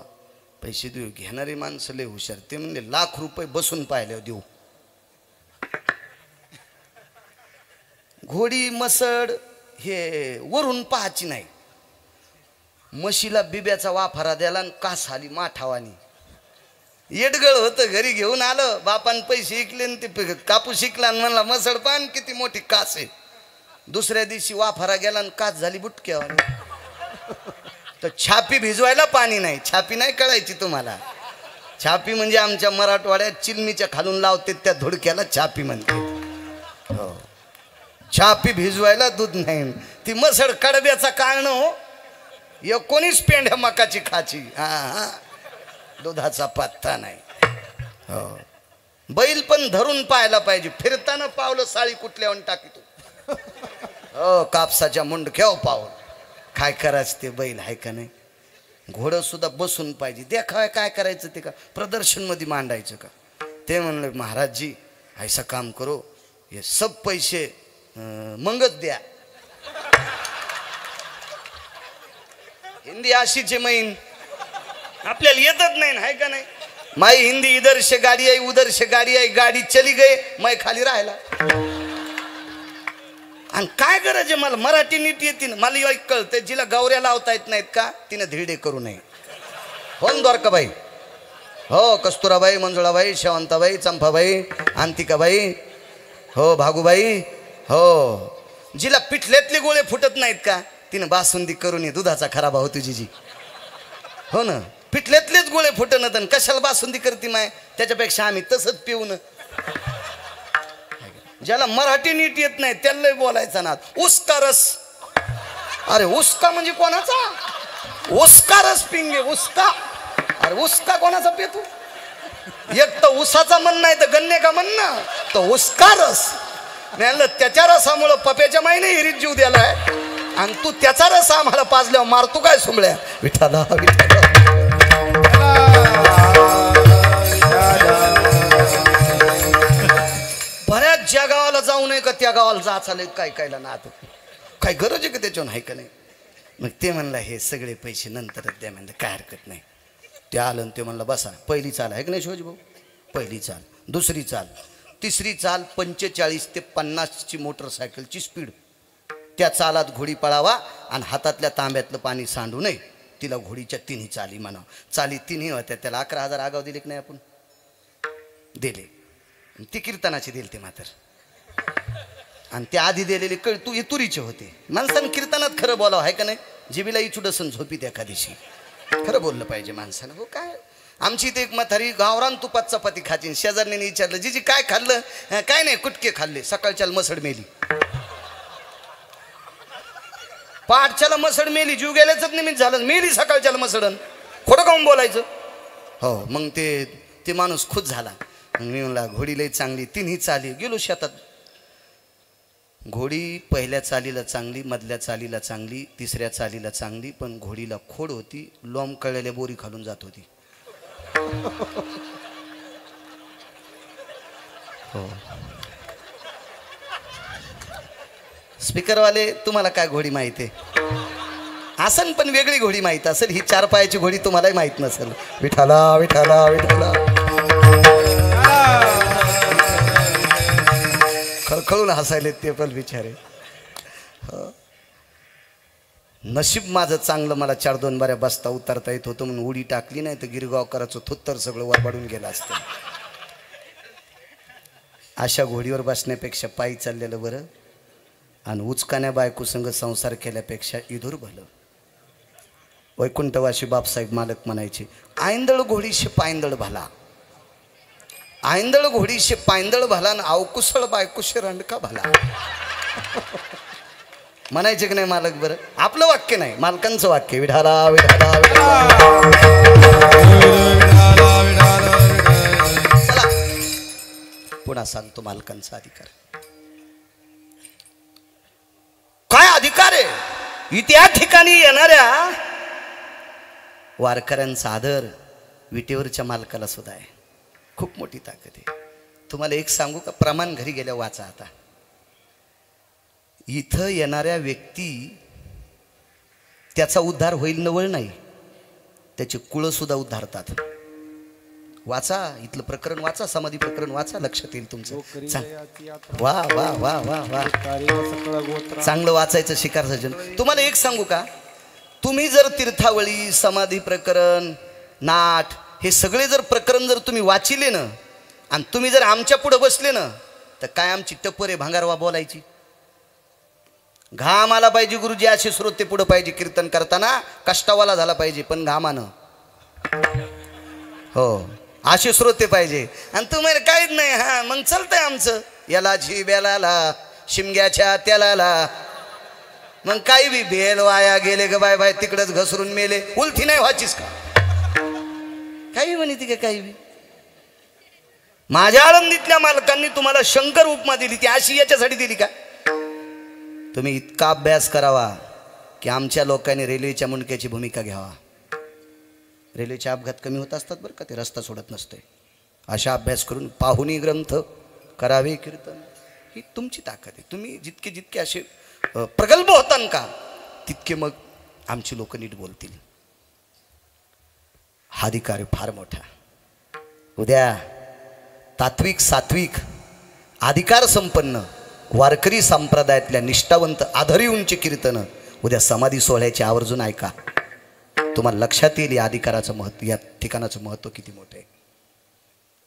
A: पैसे देऊ, घेणारी माणसं लय हुशार. ते म्हणले ₹1,00,000 बसून पाहिले देऊ. घोडी मसड हे वरून पाहायची नाही, म्हशीला बिब्याचा वाफारा द्याला आणि कास आली माठावानी. येडगळ होतं, घरी घेऊन आलं, बापान पैसे इकले ते कापूस शिकला आणि म्हणला मसड पान किती मोठी कास आहे. दुसऱ्या दिवशी वाफारा गेला आणि कास झाली बुटक्यावानी. तर छापी भिजवायला पाणी नाही. छापी नाही कळायची तुम्हाला, छापी म्हणजे आमच्या मराठवाड्यात चिलमीच्या खालून लावते त्या धुडक्याला छापी म्हणते. हो, छापी भिजवायला दूध नाही. ती मसड कडब्याचा कारण हो, 19 पेंढ्या मकाची खाची. हा, दुधाचा पत्ता नाही. हो, बैल पण धरून पाहायला पाहिजे, फिरताना पावलं साळी कुठल्यावर टाकीतो. हो, कापसाच्या मुंडक्याव पावलं. काय करायचं ते बैल आहे का नाही. घोडं सुद्धा बसून पाहिजे. देखाय काय करायचं ते का प्रदर्शनमध्ये मांडायचं का. ते म्हणलं महाराज जी ऐसा काम करो, हे सब पैसे मंगच द्या. हिंदी अशीचे मैन आपल्याला येतच नाही, आहे का नाही. माई हिंदी इधर से गाडी आई उधर से गाडी आई, गाडी चली गई मै खाली राहिला. आणि काय गरज आहे, मला मराठी नीट येते ना. मला कळतं जिला गौऱ्या लावता येत नाहीत का तिनं धिरडे करू नये. हो द्वारकाबाई, हो कस्तुराबाई, मंजुळाबाई, शेवंताबाई, चंपाबाई, अंतिकाबाई, हो भागूबाई, हो जिला पिठल्यातले गोळे फुटत नाहीत का तिनं बासुंदी करू नये. दुधाचा खरा भाऊ तुझी जी, हो ना, पिठल्यातलेच गोळे फुटन तर कशाला बासुंदी करते माय. त्याच्यापेक्षा आम्ही तसंच पिऊन. ज्याला मराठी नीट येत नाही त्याला बोलायचा ना उसका रस. अरे उसका म्हणजे कोणाचा, उसका रस पिंगे उसका. अरे उसका कोणाचा पितो. एक तर उसाचा म्हण नाही तर गन्ने का म्हण ना, तो उसका रस. नाही त्याच्या रसामुळं पप्याच्या माईने हिरीत जीव दिलाय आणि तू त्याचा रस आम्हाला पाजल्यावर मारतो काय सुमळ्या. विठाला विठाला. बऱ्याच ज्या गावाला जाऊ नये का त्या गावाला जा चालेल काय कायला ना. आता काय गरज आहे का त्याच्यावर, आहे का नाही. मग ते म्हणलं हे सगळे पैसे नंतरच द्या. म्हणलं काय हरकत नाही. ते आलं ते म्हणलं बसा. पहिली चाल आहे का नाही शिवाजी भाऊ, पहिली चाल, दुसरी चाल, तिसरी चाल 45 ते 50ची मोटरसायकलची स्पीड. त्या चालात घोडी पळावा आणि हातातल्या तांब्यातलं पाणी सांडू नये. तिला घोडीच्या तिन्ही चाली म्हणा. चाली तिन्ही होत्या. त्याला 11,000 आगाव दिले की नाही आपण, दिले. ती कीर्तनाची दिली ते मात्र. आणि त्या आधी दिलेले कळ तू तुरीचे होते. माणसानं कीर्तनात खरं बोलावं, आहे का नाही. जिबीला इचुडसन झोपीत एका दिवशी खरं बोललं पाहिजे माणसानं. हो काय आमची इथे एक म्हातारी गावरान तुपात चपाती खाची. शेजारने विचारलं जीजी काय खाल्लं. काय नाही कुटके खाल्ले. सकाळच्याला मसड मेली. पाठच्याला मसड मेली. जीव गेल्याच निमित्त झालं. मेली सकाळच्याला मसडन. खोटं काऊन बोलायचं. हो मग ते माणूस खुश झाला. मी म्हणला घोडी लई चांगली. तिन्ही चाली. गेलो शेतात. घोडी पहिल्या चालीला चांगली, मधल्या चालीला चांगली, तिसऱ्या चालीला चांगली. पण घोडीला खोड होती. लोंब कळलेल्या बोरी खालून जात होती. हो स्पीकरवाले तुम्हाला काय घोडी माहिती आहे असन, पण वेगळी घोडी माहीत असेल. ही 4 पायाची घोडी तुम्हालाही माहीत नसेल. विठाला विठाला विठाला. खळखळून हसायले ते पण बिचारे. नशीब माझं चांगलं, मला 4-2 बाऱ्या बसता उतरता येत होतं म्हणून उडी टाकली. नाही तर गिरगावकराचं थुत्तर सगळं वरबाडून गेलं असतं. अशा घोडीवर बसण्यापेक्षा पायी चाललेलं बरं. आणि उचकाण्या बायको संग संसार केल्यापेक्षा इधूर भलं. वैकुंठवासी बापसाहेब मालक म्हणायचे, आयंदळ घोडीशे पायंदळ भला. आयंदळ घोडीशे पायंदळ भला आणि अवकुसळ बायकोशे रंडका भला. म्हणायचे की नाही मालक बरं. आपलं वाक्य नाही, मालकांचं वाक्य. विठाला विठाला चला पुन्हा सांगतो मालकांचा अधिकार. काय अधिकार आहे. त्या ठिकाणी येणाऱ्या वारकऱ्यांचा आदर विटेवरच्या मालकाला सुद्धा आहे. खूप मोठी ताकद आहे. तुम्हाला एक सांगू का, प्रमाण घरी गेल्या वाचा. आता इथं येणाऱ्या व्यक्ती त्याचा उद्धार होईल नवळ नाही, त्याचे कुळ सुद्धा उद्धारतात. वाचा, इथलं प्रकरण वाचा, समाधी प्रकरण वाचा, लक्षात येईल तुमचं. वा वा वा वा वा, चांगलं वाचायचं शिकार सज्जन. तुम्हाला एक सांगू का, तुम्ही जर तीर्थावळी, समाधी प्रकरण, नाट हे सगळे जर प्रकरण जर तुम्ही वाचिले ना आणि तुम्ही जर आमच्या पुढे बसले ना, तर काय आमची टप्पर आहे भांगारवा बोलायची. घाम आला पाहिजे गुरुजी, असे श्रोते पुढे पाहिजे. कीर्तन करताना कष्टावाला झाला पाहिजे पण घामानं. हो, असे श्रोते पाहिजे. आणि तुम्हाला काहीच नाही, हा मग चलतंय आमचं याला झी बेलाला शिमग्याच्या त्याला. मग काही बी बेल वाया गेले ग बाय बाय, तिकडच घसरून मेले. उलथी नाही व्हायचीच का? काही म्हणते का काही बी. माझ्या आळंदीतल्या मालकांनी तुम्हाला शंकर उपमा दिली, ती अशी याच्यासाठी दिली का? तुम्ही इतका अभ्यास करावा की आमच्या लोकांनी रेल्वेच्या मुंडक्याची भूमिका घ्यावा. रेल्वेचे अपघात कमी होत असतात बरं का, ते रस्ता सोडत नसते. अशा अभ्यास करून पाहुणी ग्रंथ करावे कीर्तन, ही तुमची ताकद आहे. तुम्ही जितके जितके असे प्रगल्भ होतान का, तितके मग आमची लोक नीट बोलतील. हा अधिकार फार मोठा. उद्या तात्विक सात्विक अधिकार संपन्न वारकरी संप्रदायातल्या निष्ठावंत आधारी उंची कीर्तन उद्या समाधी सोहळ्याचे आवर्जून ऐका. तुम्हाला लक्षात येईल या अधिकाराचं महत्व, या ठिकाणाचं महत्व किती मोठं आहे.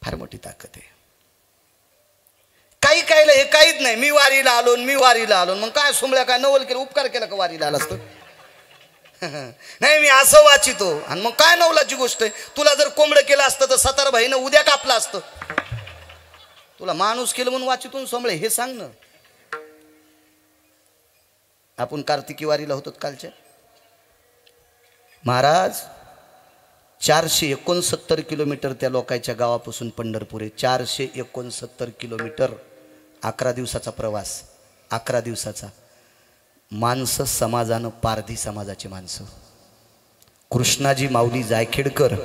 A: फार मोठी ताकद आहे. काही कायला हे काहीच नाही, मी वारीला आलो मी वारीला आलो, मग काय सुमल्या काय नवल केलं, उपकार केला का वारीला आलास तो? नाही, मी असं वाचितो. आणि मग काय नवलाची गोष्ट आहे? तुला जर कोंबडं केलं असतं तर सतार भाईनं उद्या कापलं असतं. तुला माणूस केलं म्हणून वाचितून सोमळे हे सांग ना. आपण कार्तिकी वारीला होतो कालच्या. महाराज 469 किलोमीटर त्या लोकांच्या गावापासून पंढरपूर आहे. 469 किलोमीटर, 11 दिवसाचा प्रवास. 11 दिवसाचा. माणसं समाजानं, पारधी समाजाची माणसं, कृष्णाजी माऊली जायखेडकर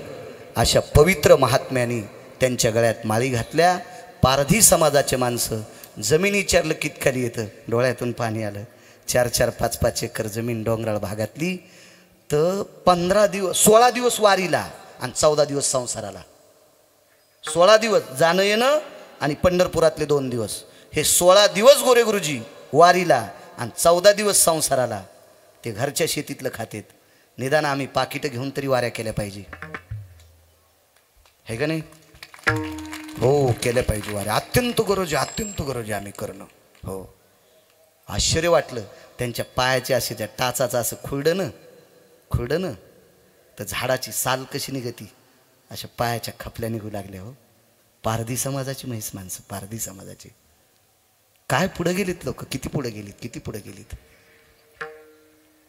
A: अशा पवित्र महात्म्याने त्यांच्या गळ्यात माळी घातल्या. पारधी समाजाचे माणसं. जमीन विचारलं कित खाली येतं, डोळ्यातून पाणी आलं. 4-4, 5-5 एकर जमीन डोंगराळ भागातली. तर 15 दिवस, 16 दिवस वारीला आणि 14 दिवस संसाराला. 16 दिवस जाणं येणं आणि पंढरपुरातले 2 दिवस. हे 16 दिवस गोरे गुरुजी वारीला आणि 14 दिवस संसाराला. ते घरच्या शेतीतलं खातेत. निदान आम्ही पाकिटं घेऊन तरी वाऱ्या केल्या पाहिजे, हे का नाही? हो, केल्या पाहिजे वाऱ्या. अत्यंत गरज आहे, अत्यंत गरज आहे आम्ही करणं. हो, आश्चर्य वाटलं त्यांच्या पायाचे असे त्या टाचाचं असं खुरडं ना, तर झाडाची साल कशी निघती अशा पायाच्या खपल्या निघू लागल्या. हो, पारधी समाजाची म्हैस माणसं, पारधी समाजाची. काय पुढे गेलीत लोक, किती पुढे गेलीत.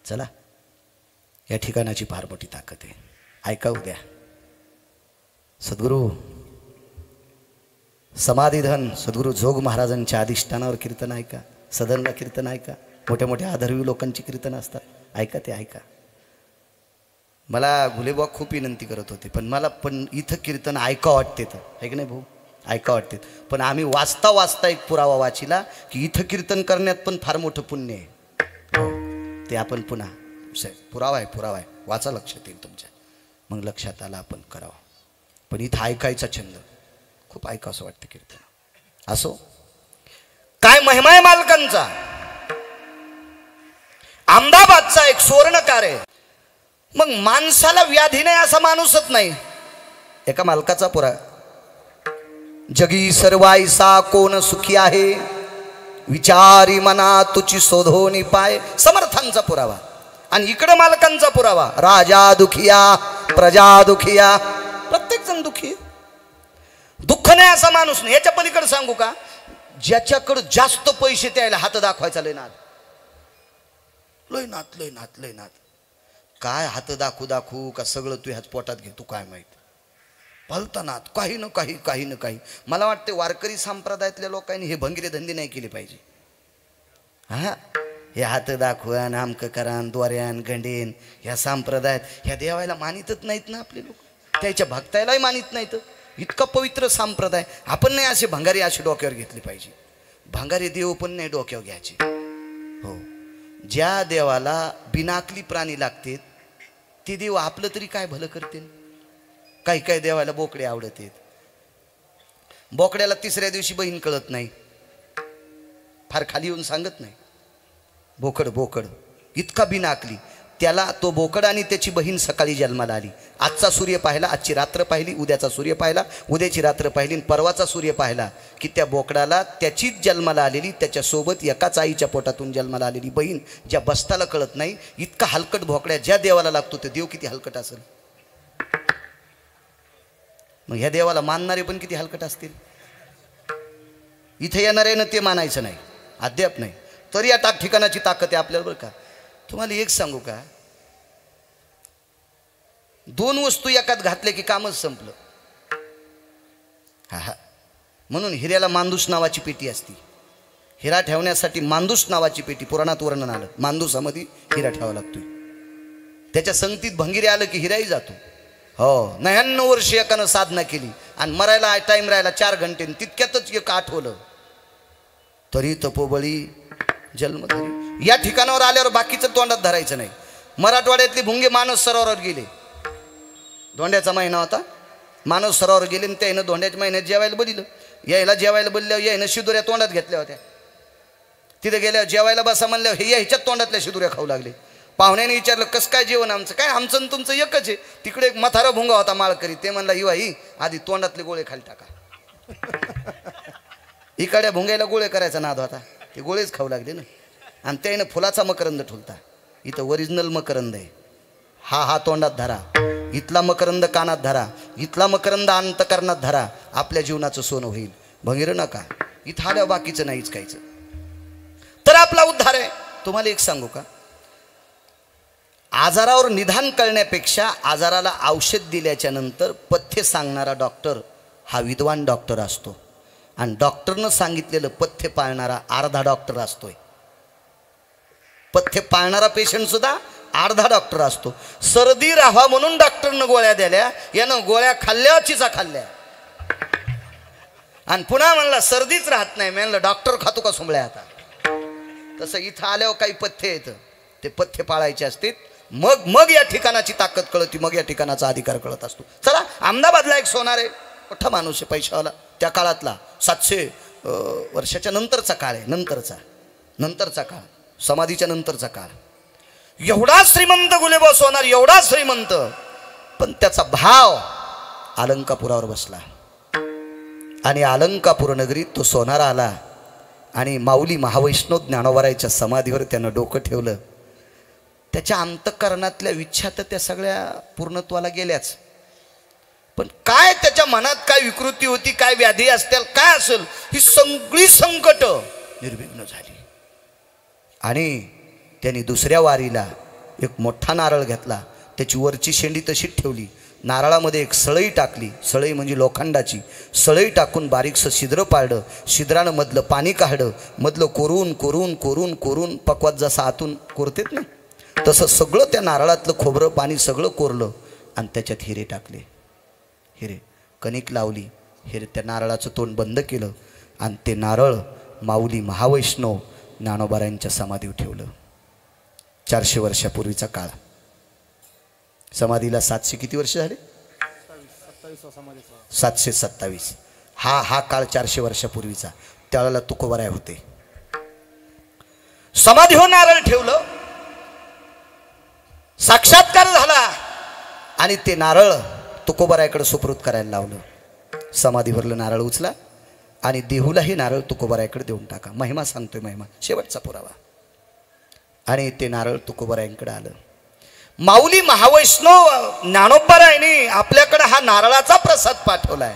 A: चला, या ठिकाणाची फार मोठी ताकद आहे. ऐका उद्या सद्गुरू समाधीधन सद्गुरू जोग महाराजांच्या अधिष्ठानावर कीर्तन ऐका. सदनला कीर्तन ऐका. मोठ्या मोठ्या आदरवी लोकांची कीर्तन असतात, ऐका ते ऐका. मला घुलेबा खूप विनंती करत होते, पण मला पण इथं कीर्तन ऐका वाटते तर, आहे की नाही भाऊ? ऐका वाटते. पण आम्ही वाचता एक पुरावा वाचिला की इथं कीर्तन करण्यात पण फार मोठं पुण्य आहे. हो, ते आपण पुन्हा पुरावा आहे, वाचा, लक्षात येईल तुमच्या. मग लक्षात आलं आपण करावं. पण इथं ऐकायचा छंद, खूप ऐकावं असं वाटतं कीर्तन. असो, काय महिमा आहे मालकांचा. अहमदाबादचा एक सुवर्णकार आहे. मग माणसाला व्याधी नाही असा माणूसच नाही. एका मालकाचा पुरा, जगी सर्वायसा कोण सुखी आहे, विचारी मना तुची शोधोनी पाय. समर्थांचा पुरावा. आणि इकडं मालकांचा पुरावा, राजा दुखिया प्रजा दुखिया, प्रत्येक जण दुखी. दुःख नाही असा माणूस नाही. याच्या पलीकडे सांगू का, ज्याच्याकडे जास्त पैसे त्याला हात दाखवायचा लय नाद. काय हात दाखवू का सगळं तू ह्याच पोटात घे, तू काय माहित. भलतानात काही न काही. मला वाटते वारकरी संप्रदायातल्या लोकांनी हे भंगिरे धंदे नाही केले पाहिजे. हा, हे हात दाखवा नामकं करान द्वाऱ्यान गंडेन ह्या संप्रदायात ह्या देवाला मानितच नाहीत ना आपले लोक, त्याच्या भक्तायलाही मानित नाहीत. इतका पवित्र संप्रदाय. आपण नाही असे भंगारी अशी डोक्यावर घेतली पाहिजे. भंगारी देव पण नाही डोक्यावर घ्यायचे. हो, ज्या देवाला बिनाकली प्राणी लागतात ते देव आपलं तरी काय भलं करते. काही काही देवाला बोकडे आवडत आहेत. बोकड्याला तिसऱ्या दिवशी बहीण कळत नाही, फार खाली येऊन सांगत नाही. बोकड बोकड इतका बिनाकली. त्याला तो बोकड आणि त्याची बहीण सकाळी जन्माला आली. आजचा सूर्य पाहिला, आजची रात्र पाहिली, उद्याचा सूर्य पाहिला, उद्याची रात्र पाहिली, परवाचा सूर्य पाहिला की त्या बोकडाला त्याचीच जन्माला आलेली, त्याच्यासोबत एकाच आईच्या पोटातून जन्माला आलेली बहीण ज्या बस्ताला कळत नाही. इतका हलकट भोकड्या ज्या देवाला लागतो ते देव किती हलकट असेल. मग ह्या देवाला मानणारे पण किती हलकट असतील. इथे येणाऱ्यानं ते मानायचं नाही, अद्याप नाही. तरी या ठिकाणाची ताकद आहे आपल्याला. बरं का, तुम्हाला एक सांगू का, दोन वस्तू एकात घातल्या की कामच संपलं. हा हा, म्हणून हिऱ्याला मांदूस नावाची पेटी असती. हिरा ठेवण्यासाठी मांदूस नावाची पेटी पुराणात वर्णन आलं. मांदूसामध्ये हिरा ठेवावा लागतोय. त्याच्या संगतीत भंगिरे आलं की हिराही जातो. हो, 99 वर्ष एकानं साधना केली आणि मरायला टाइम राहिला 4 घंटे, तितक्यातच एक आठवलं तरी तपोबळी जन्मधरी. या ठिकाणावर आल्यावर बाकीचं तोंडात धरायचं नाही. मराठवाड्यातले भुंगे मानस सरोवरावर गेले. धोंड्याचा महिना होता, मानस सरोवरावर गेले आणि त्यानं धोंड्याच्या महिन्यात जेवायला बदिलं. यायला जेवायला बोलल्यावर यायनं शिदुऱ्या तोंडात घेतल्या होत्या. तिथे गेल्यावर जेवायला बसा म्हणल्यावर हे ह्याच्यात तोंडातल्या शिदुऱ्या खाऊ लागले. पाहुण्याने विचारलं कसं काय जेवण आमचं. काय आमचं आणि तुमचं एकच आहे. तिकडे एक म्हातारा भुंगा होता माळकरी. ते म्हणला युवा ही आधी तोंडातले गोळे खाली टाका. इकडे भुंगायला गोळे करायचा नाद होता. ते गोळेच खाऊ लागले ना. आणि त्यानं फुलाचा मकरंद ठुलता. इथं ओरिजिनल मकरंद आहे. हा हा तोंडात धरा, इथला मकरंद कानात धरा, इथला मकरंद अंतकरणात धरा, आपल्या जीवनाचं सोनं होईल. भंगिर नका. इथं आल्यावर बाकीचं नाहीच कायचं, तर आपला उद्धार आहे. तुम्हाला एक सांगू का, आजारावर निदान करण्यापेक्षा आजाराला औषध दिल्याच्या नंतर पथ्य सांगणारा डॉक्टर हा विद्वान डॉक्टर असतो. आणि डॉक्टरनं सांगितलेलं पथ्य पाळणारा अर्धा डॉक्टर असतोय. पथ्य पाळणारा पेशंट सुद्धा अर्धा डॉक्टर असतो. सर्दी राहावा म्हणून डॉक्टरनं गोळ्या दिल्या, यानं गोळ्या खाल्ल्या चिचा खाल्ल्या आणि पुन्हा म्हणला सर्दीच राहत नाही. म्हणलं डॉक्टर खातो का सोंबळ्या आता. तसं इथं आल्यावर काही पथ्य येतं, ते पथ्य पाळायचे असते. मग या ठिकाणाची ताकद कळती, मग या ठिकाणाचा अधिकार कळत असतो. चला, अहमदाबादला एक सोनार आहे, मोठा माणूस आहे, पैशावाला. त्या काळातला 700 वर्षाच्या नंतरचा काळ आहे. नंतरचा काळ, समाधीच्या नंतरचा काळ. एवढा श्रीमंत गुलेबा सोनार, एवढा श्रीमंत, पण त्याचा भाव अलंकापुरावर बसला. आणि अलंकापूर नगरीत तो सोनार आला आणि माऊली महावैष्णव ज्ञानोबारायच्या समाधीवर त्यानं डोकं ठेवलं. त्याच्या अंतःकरणातल्या इच्छा तर त्या सगळ्या पूर्णत्वाला गेल्याच, पण काय त्याच्या मनात काय विकृती होती, काय व्याधी असतील, काय असेल, ही सगळी संकट निर्विघ्न झाली. आणि त्यांनी दुसऱ्या वारीला एक मोठा नारळ घेतला, त्याची वरची शेंडी तशीच ठेवली, नारळामध्ये एक सळई टाकली, सळई म्हणजे लोखंडाची, सळई टाकून बारीकसं छिद्र पाडलं, छिद्रानं मधलं पाणी काढलं, मधलं कोरून कोरून कोरून कोरून पकवात जसं आतून कोरतेत ना तसं सगळं त्या नारळातलं खोबरं पाणी सगळं कोरलं आणि त्याच्यात हिरे टाकले. हिरे कणिक लावली, हिरे त्या नारळाचं तोंड बंद केलं आणि ते नारळ माऊली महावैष्णव ज्ञानोबारायांच्या समाधीवर ठेवलं. 400 वर्षापूर्वीचा काळ. समाधीला 700 किती वर्ष झाले? 727. हा काळ 400 वर्षापूर्वीचा. त्यावेळेला तुकोबाराय होते. समाधीवर नारळ ठेवलं, साक्षात्कार झाला आणि ते नारळ तुकोबारायकडे सुपूर्द करायला लावलं. समाधीवरलं नारळ उचला आणि देहूला हे नारळ तुकोबारायकडे देऊन टाका. महिमा सांगतोय, महिमा शेवटचा पुरावा. आणि ते नारळ तुकोबारायांकडे आलं. माऊली महावैष्णव ज्ञानोबारायांनी आपल्याकडे हा नारळाचा प्रसाद पाठवलाय.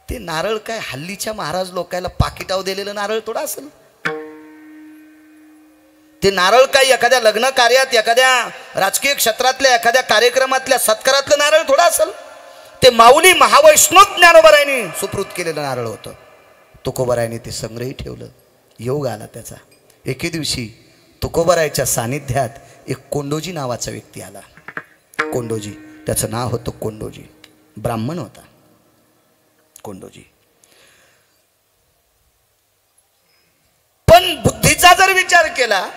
A: ते नारळ काय हल्लीच्या महाराज लोकायला पाकिटाव दिलेलं नारळ थोडा असेल. ते नारळ काय एखाद्या लग्न कार्यात, एखाद्या राजकीय क्षेत्रातल्या एखाद्या कार्यक्रमातल्या सत्कारातलं नारळ थोडा असेल. ते माऊली महावैष्णव ज्ञानोबारायांनी सुपूर्द केलेलं नारळ होतं. तुकोबारायांनी ते संग्रही ठेवलं. योग आला त्याचा. एके दिवशी तुकोबारायच्या सानिध्यात एक कोंडोजी नावाचा व्यक्ती आला. कोंडोजी, त्याचं नाव होतं कोंडोजी, ब्राह्मण होता कोंडोजी. पण बुद्धीचा जर विचार केला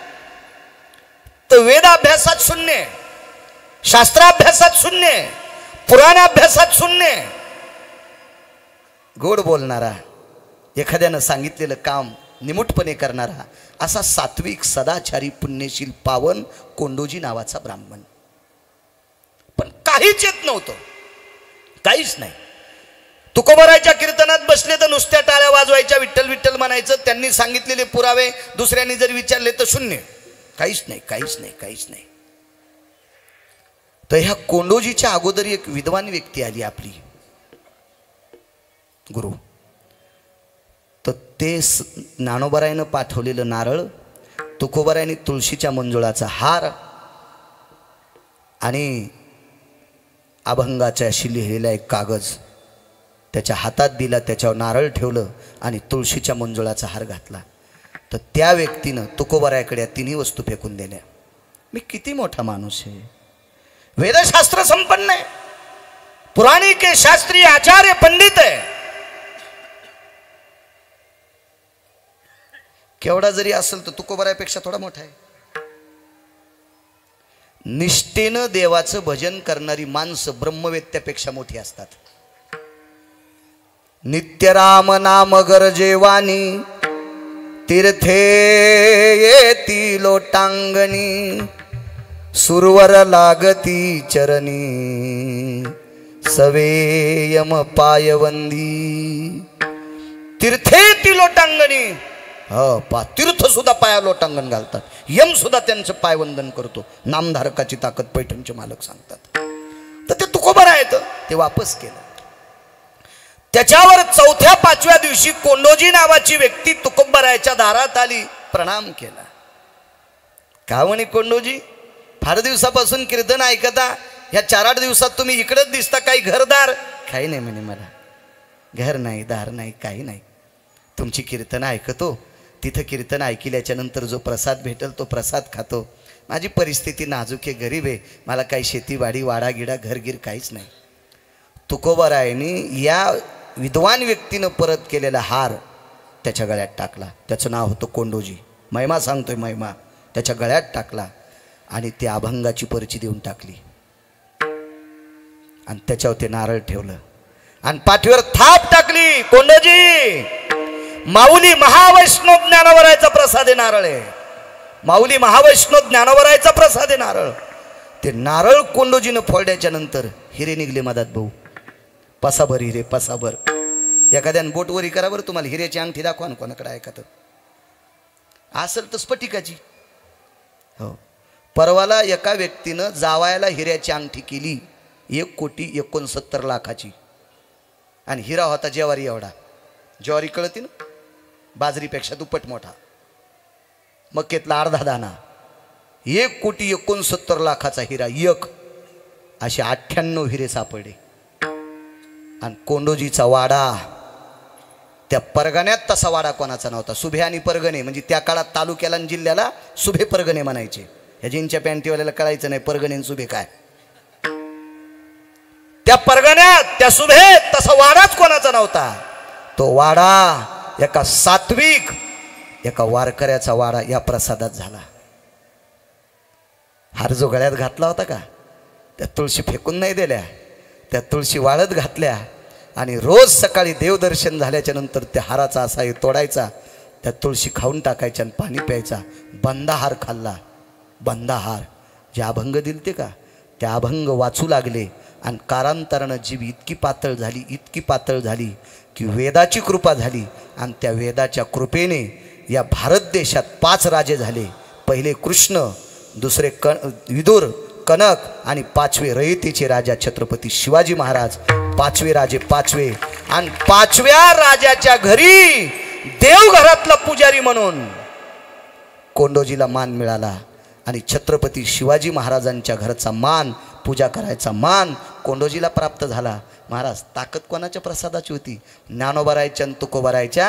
A: तर वेदाभ्यासात शून्य, शास्त्राभ्यासात शून्य, पुराणाभ्यासात शून्य. गोड बोलणारा, एखाद्यानं सांगितलेलं काम निमुटपणे करणारा, असा सात्विक सदाचारी पुण्यशील पावन कोंडोजी नावाचा ब्राह्मण. पण काहीच येत नव्हतं, काहीच नाही. तुकोबारायच्या कीर्तनात बसले तर नुसत्या टाळ्या वाजवायच्या, विठ्ठल विठ्ठल म्हणायचं. त्यांनी सांगितलेले पुरावे दुसऱ्यांनी जर विचारले तर शून्य, काहीच नाही, काहीच नाही, काहीच नाही. तर ह्या कोंडोजीच्या अगोदर एक विद्वान व्यक्ती आली आपली गुरु. तर ते ज्ञानोबारायनं पाठवलेलं नारळ, तुकोबारायने तुळशीच्या मंजुळाचा हार आणि अभंगाच्या अशी लिहिलेला एक कागद त्याच्या हातात दिला, त्याच्यावर नारळ ठेवलं आणि तुळशीच्या मंजुळाचा हार घातला. तर त्या व्यक्तीनं तुकोबारायकडे या तिन्ही वस्तू फेकून दिल्या. मी किती मोठा माणूस आहे, वेदशास्त्र संपन्न आहे, पुराणिक आहे, शास्त्रीय आचार्य पंडित आहे. केवढा जरी असेल तर तुकोबारायपेक्षा थोडा मोठा आहे. निष्ठेनं देवाचं भजन करणारी माणसं ब्रह्मवेत्यापेक्षा मोठी असतात. नित्य राम नाम गरजेवानी, तीर्थे येती लोटांगणी, सुरवर लागती चरणी, सवेयम पायवंदी. तीर्थे येती लोटांगणी, तीर्थ सुद्धा पाया लोटांगण घालतात, यम सुद्धा त्यांचं पायवंदन करतो. नामधारकाची ताकद पैठणचे मालक सांगतात. तर ते तुकोबाराय आहेत, ते वापस केलं. त्याच्यावर चौथ्या पाचव्या दिवशी कोंडोजी नावाची व्यक्ती तुकोबारायच्या दारात आली, प्रणाम केला. का म्हणे कोंडोजी, फार दिवसापासून कीर्तन ऐकता, ह्या 4-8 दिवसात तुम्ही इकडेच दिसता, काही घरदार? काही नाही म्हणे, मला घर नाही, दार नाही, काही नाही. तुमची कीर्तन ऐकतो, तिथं कीर्तन ऐकल्याच्या नंतर जो प्रसाद भेटेल तो प्रसाद खातो. माझी परिस्थिती नाजूक आहे, गरीब आहे, मला काही शेतीवाडी वाडागिडा घरगीर काहीच नाही. तुकोबारायनी या विद्वान व्यक्तीनं परत केलेला हार त्याच्या गळ्यात टाकला. त्याचं नाव होतं कोंडोजी. महिमा सांगतोय, महिमा. त्याच्या गळ्यात टाकला आणि ते अभंगाची पर्ची देऊन टाकली आणि त्याच्यावर ते नारळ ठेवलं आणि पाठीवर थाप टाकली. कोंडोजी, माऊली महावैष्णव ज्ञानोबारायचा प्रसाद आहे नारळ आहे. माऊली महावैष्णव ज्ञानोबारायचा प्रसाद आहे नारळ. ते नारळ कोंडोजीनं फोडल्याच्या नंतर हिरे निघले मधात भाऊ, पसाभर हिरे, पसाभर. एखाद्यानं बोटवरी करा बरं, तुम्हाला हिऱ्याची अंगठी दाखवा ना कोणाकडे ऐकत असेल तर स्फटिकाची. हो, परवाला एका व्यक्तीनं जावायला हिऱ्याची अंगठी केली 1,69,00,000 आणि हिरा होता ज्वारी एवढा. ज्वारी कळती ना, बाजरीपेक्षा दुप्पट मोठा, मक्केतला अर्धा दाना. 1,69,00,000 हिरा, एक. असे 98 हिरे सापडले. आणि कोंडोजीचा वाडा, त्या परगण्यात तसा वाडा कोणाचा नव्हता. सुभे आणि परगणे म्हणजे त्या काळात तालुक्याला आणि जिल्ह्याला सुभे परगणे म्हणायचे. ह्या जीनच्या पॅन्टीवाल्याला कळायचं नाही परगणे आणि सुभे काय. त्या परगण्यात, त्या सुभेत तसा वाडाच कोणाचा नव्हता. तो वाडा एका सात्विक, एका वारकऱ्याचा वाडा या प्रसादात झाला. हार जो गळ्यात घातला होता का, त्या तुळशी फेकून नाही दिल्या, त्या तुळशी वाळत घातल्या आणि रोज सकाळी देवदर्शन झाल्याच्या नंतर त्या हाराचा असा तोडायचा, त्या तुळशी खाऊन टाकायच्या आणि पाणी प्यायचा. बंदा हार खाल्ला, बंदा हार. जे अभंग दिलते का, त्या अभंग वाचू लागले आणि कारांतरानं जीभ इतकी पातळ झाली, इतकी पातळ झाली की वेदाची कृपा झाली. आणि त्या वेदाच्या कृपेने या भारत देशात 5 राजे झाले. पहिले कृष्ण, दुसरे विदुर, कनक आणि 5वे रयतेचे राजा छत्रपती शिवाजी महाराज. 5वे राजे 5वे. आणि 5व्या राजाच्या घरी देवघरातला पुजारी म्हणून कोंडोजीला मान मिळाला. आणि छत्रपती शिवाजी महाराजांच्या घरचा मान, पूजा करायचा मान कोंडोजीला प्राप्त झाला. महाराज ताकद कोणाच्या प्रसादाची होती? ज्ञानोबरायच्या आणि तुकोबरायच्या.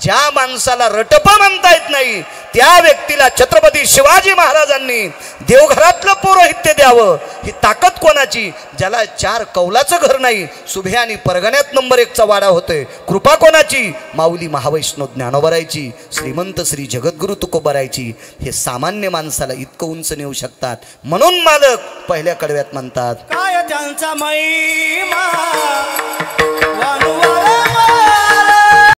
A: ज्या माणसाला रटप म्हणता येत नाही त्या व्यक्तीला छत्रपती शिवाजी महाराजांनी देवघरातलं पौरोहित्य द्यावं, ही ताकद कोणाची? ज्याला 4 कौलाचं घर नाही, सुभे आणि परगण्यात नंबर 1चा वाडा होतोय, कृपा कोणाची? माऊली महावैष्णव ज्ञानोबरायची, श्रीमंत श्री जगद्गुरु तुकोबरायची. हे सामान्य माणसाला इतकं उंच नेऊ शकतात. म्हणून मालक पहिल्या कडव्यात म्हणतात,
B: काय त्यांचा महिमा वानुवाला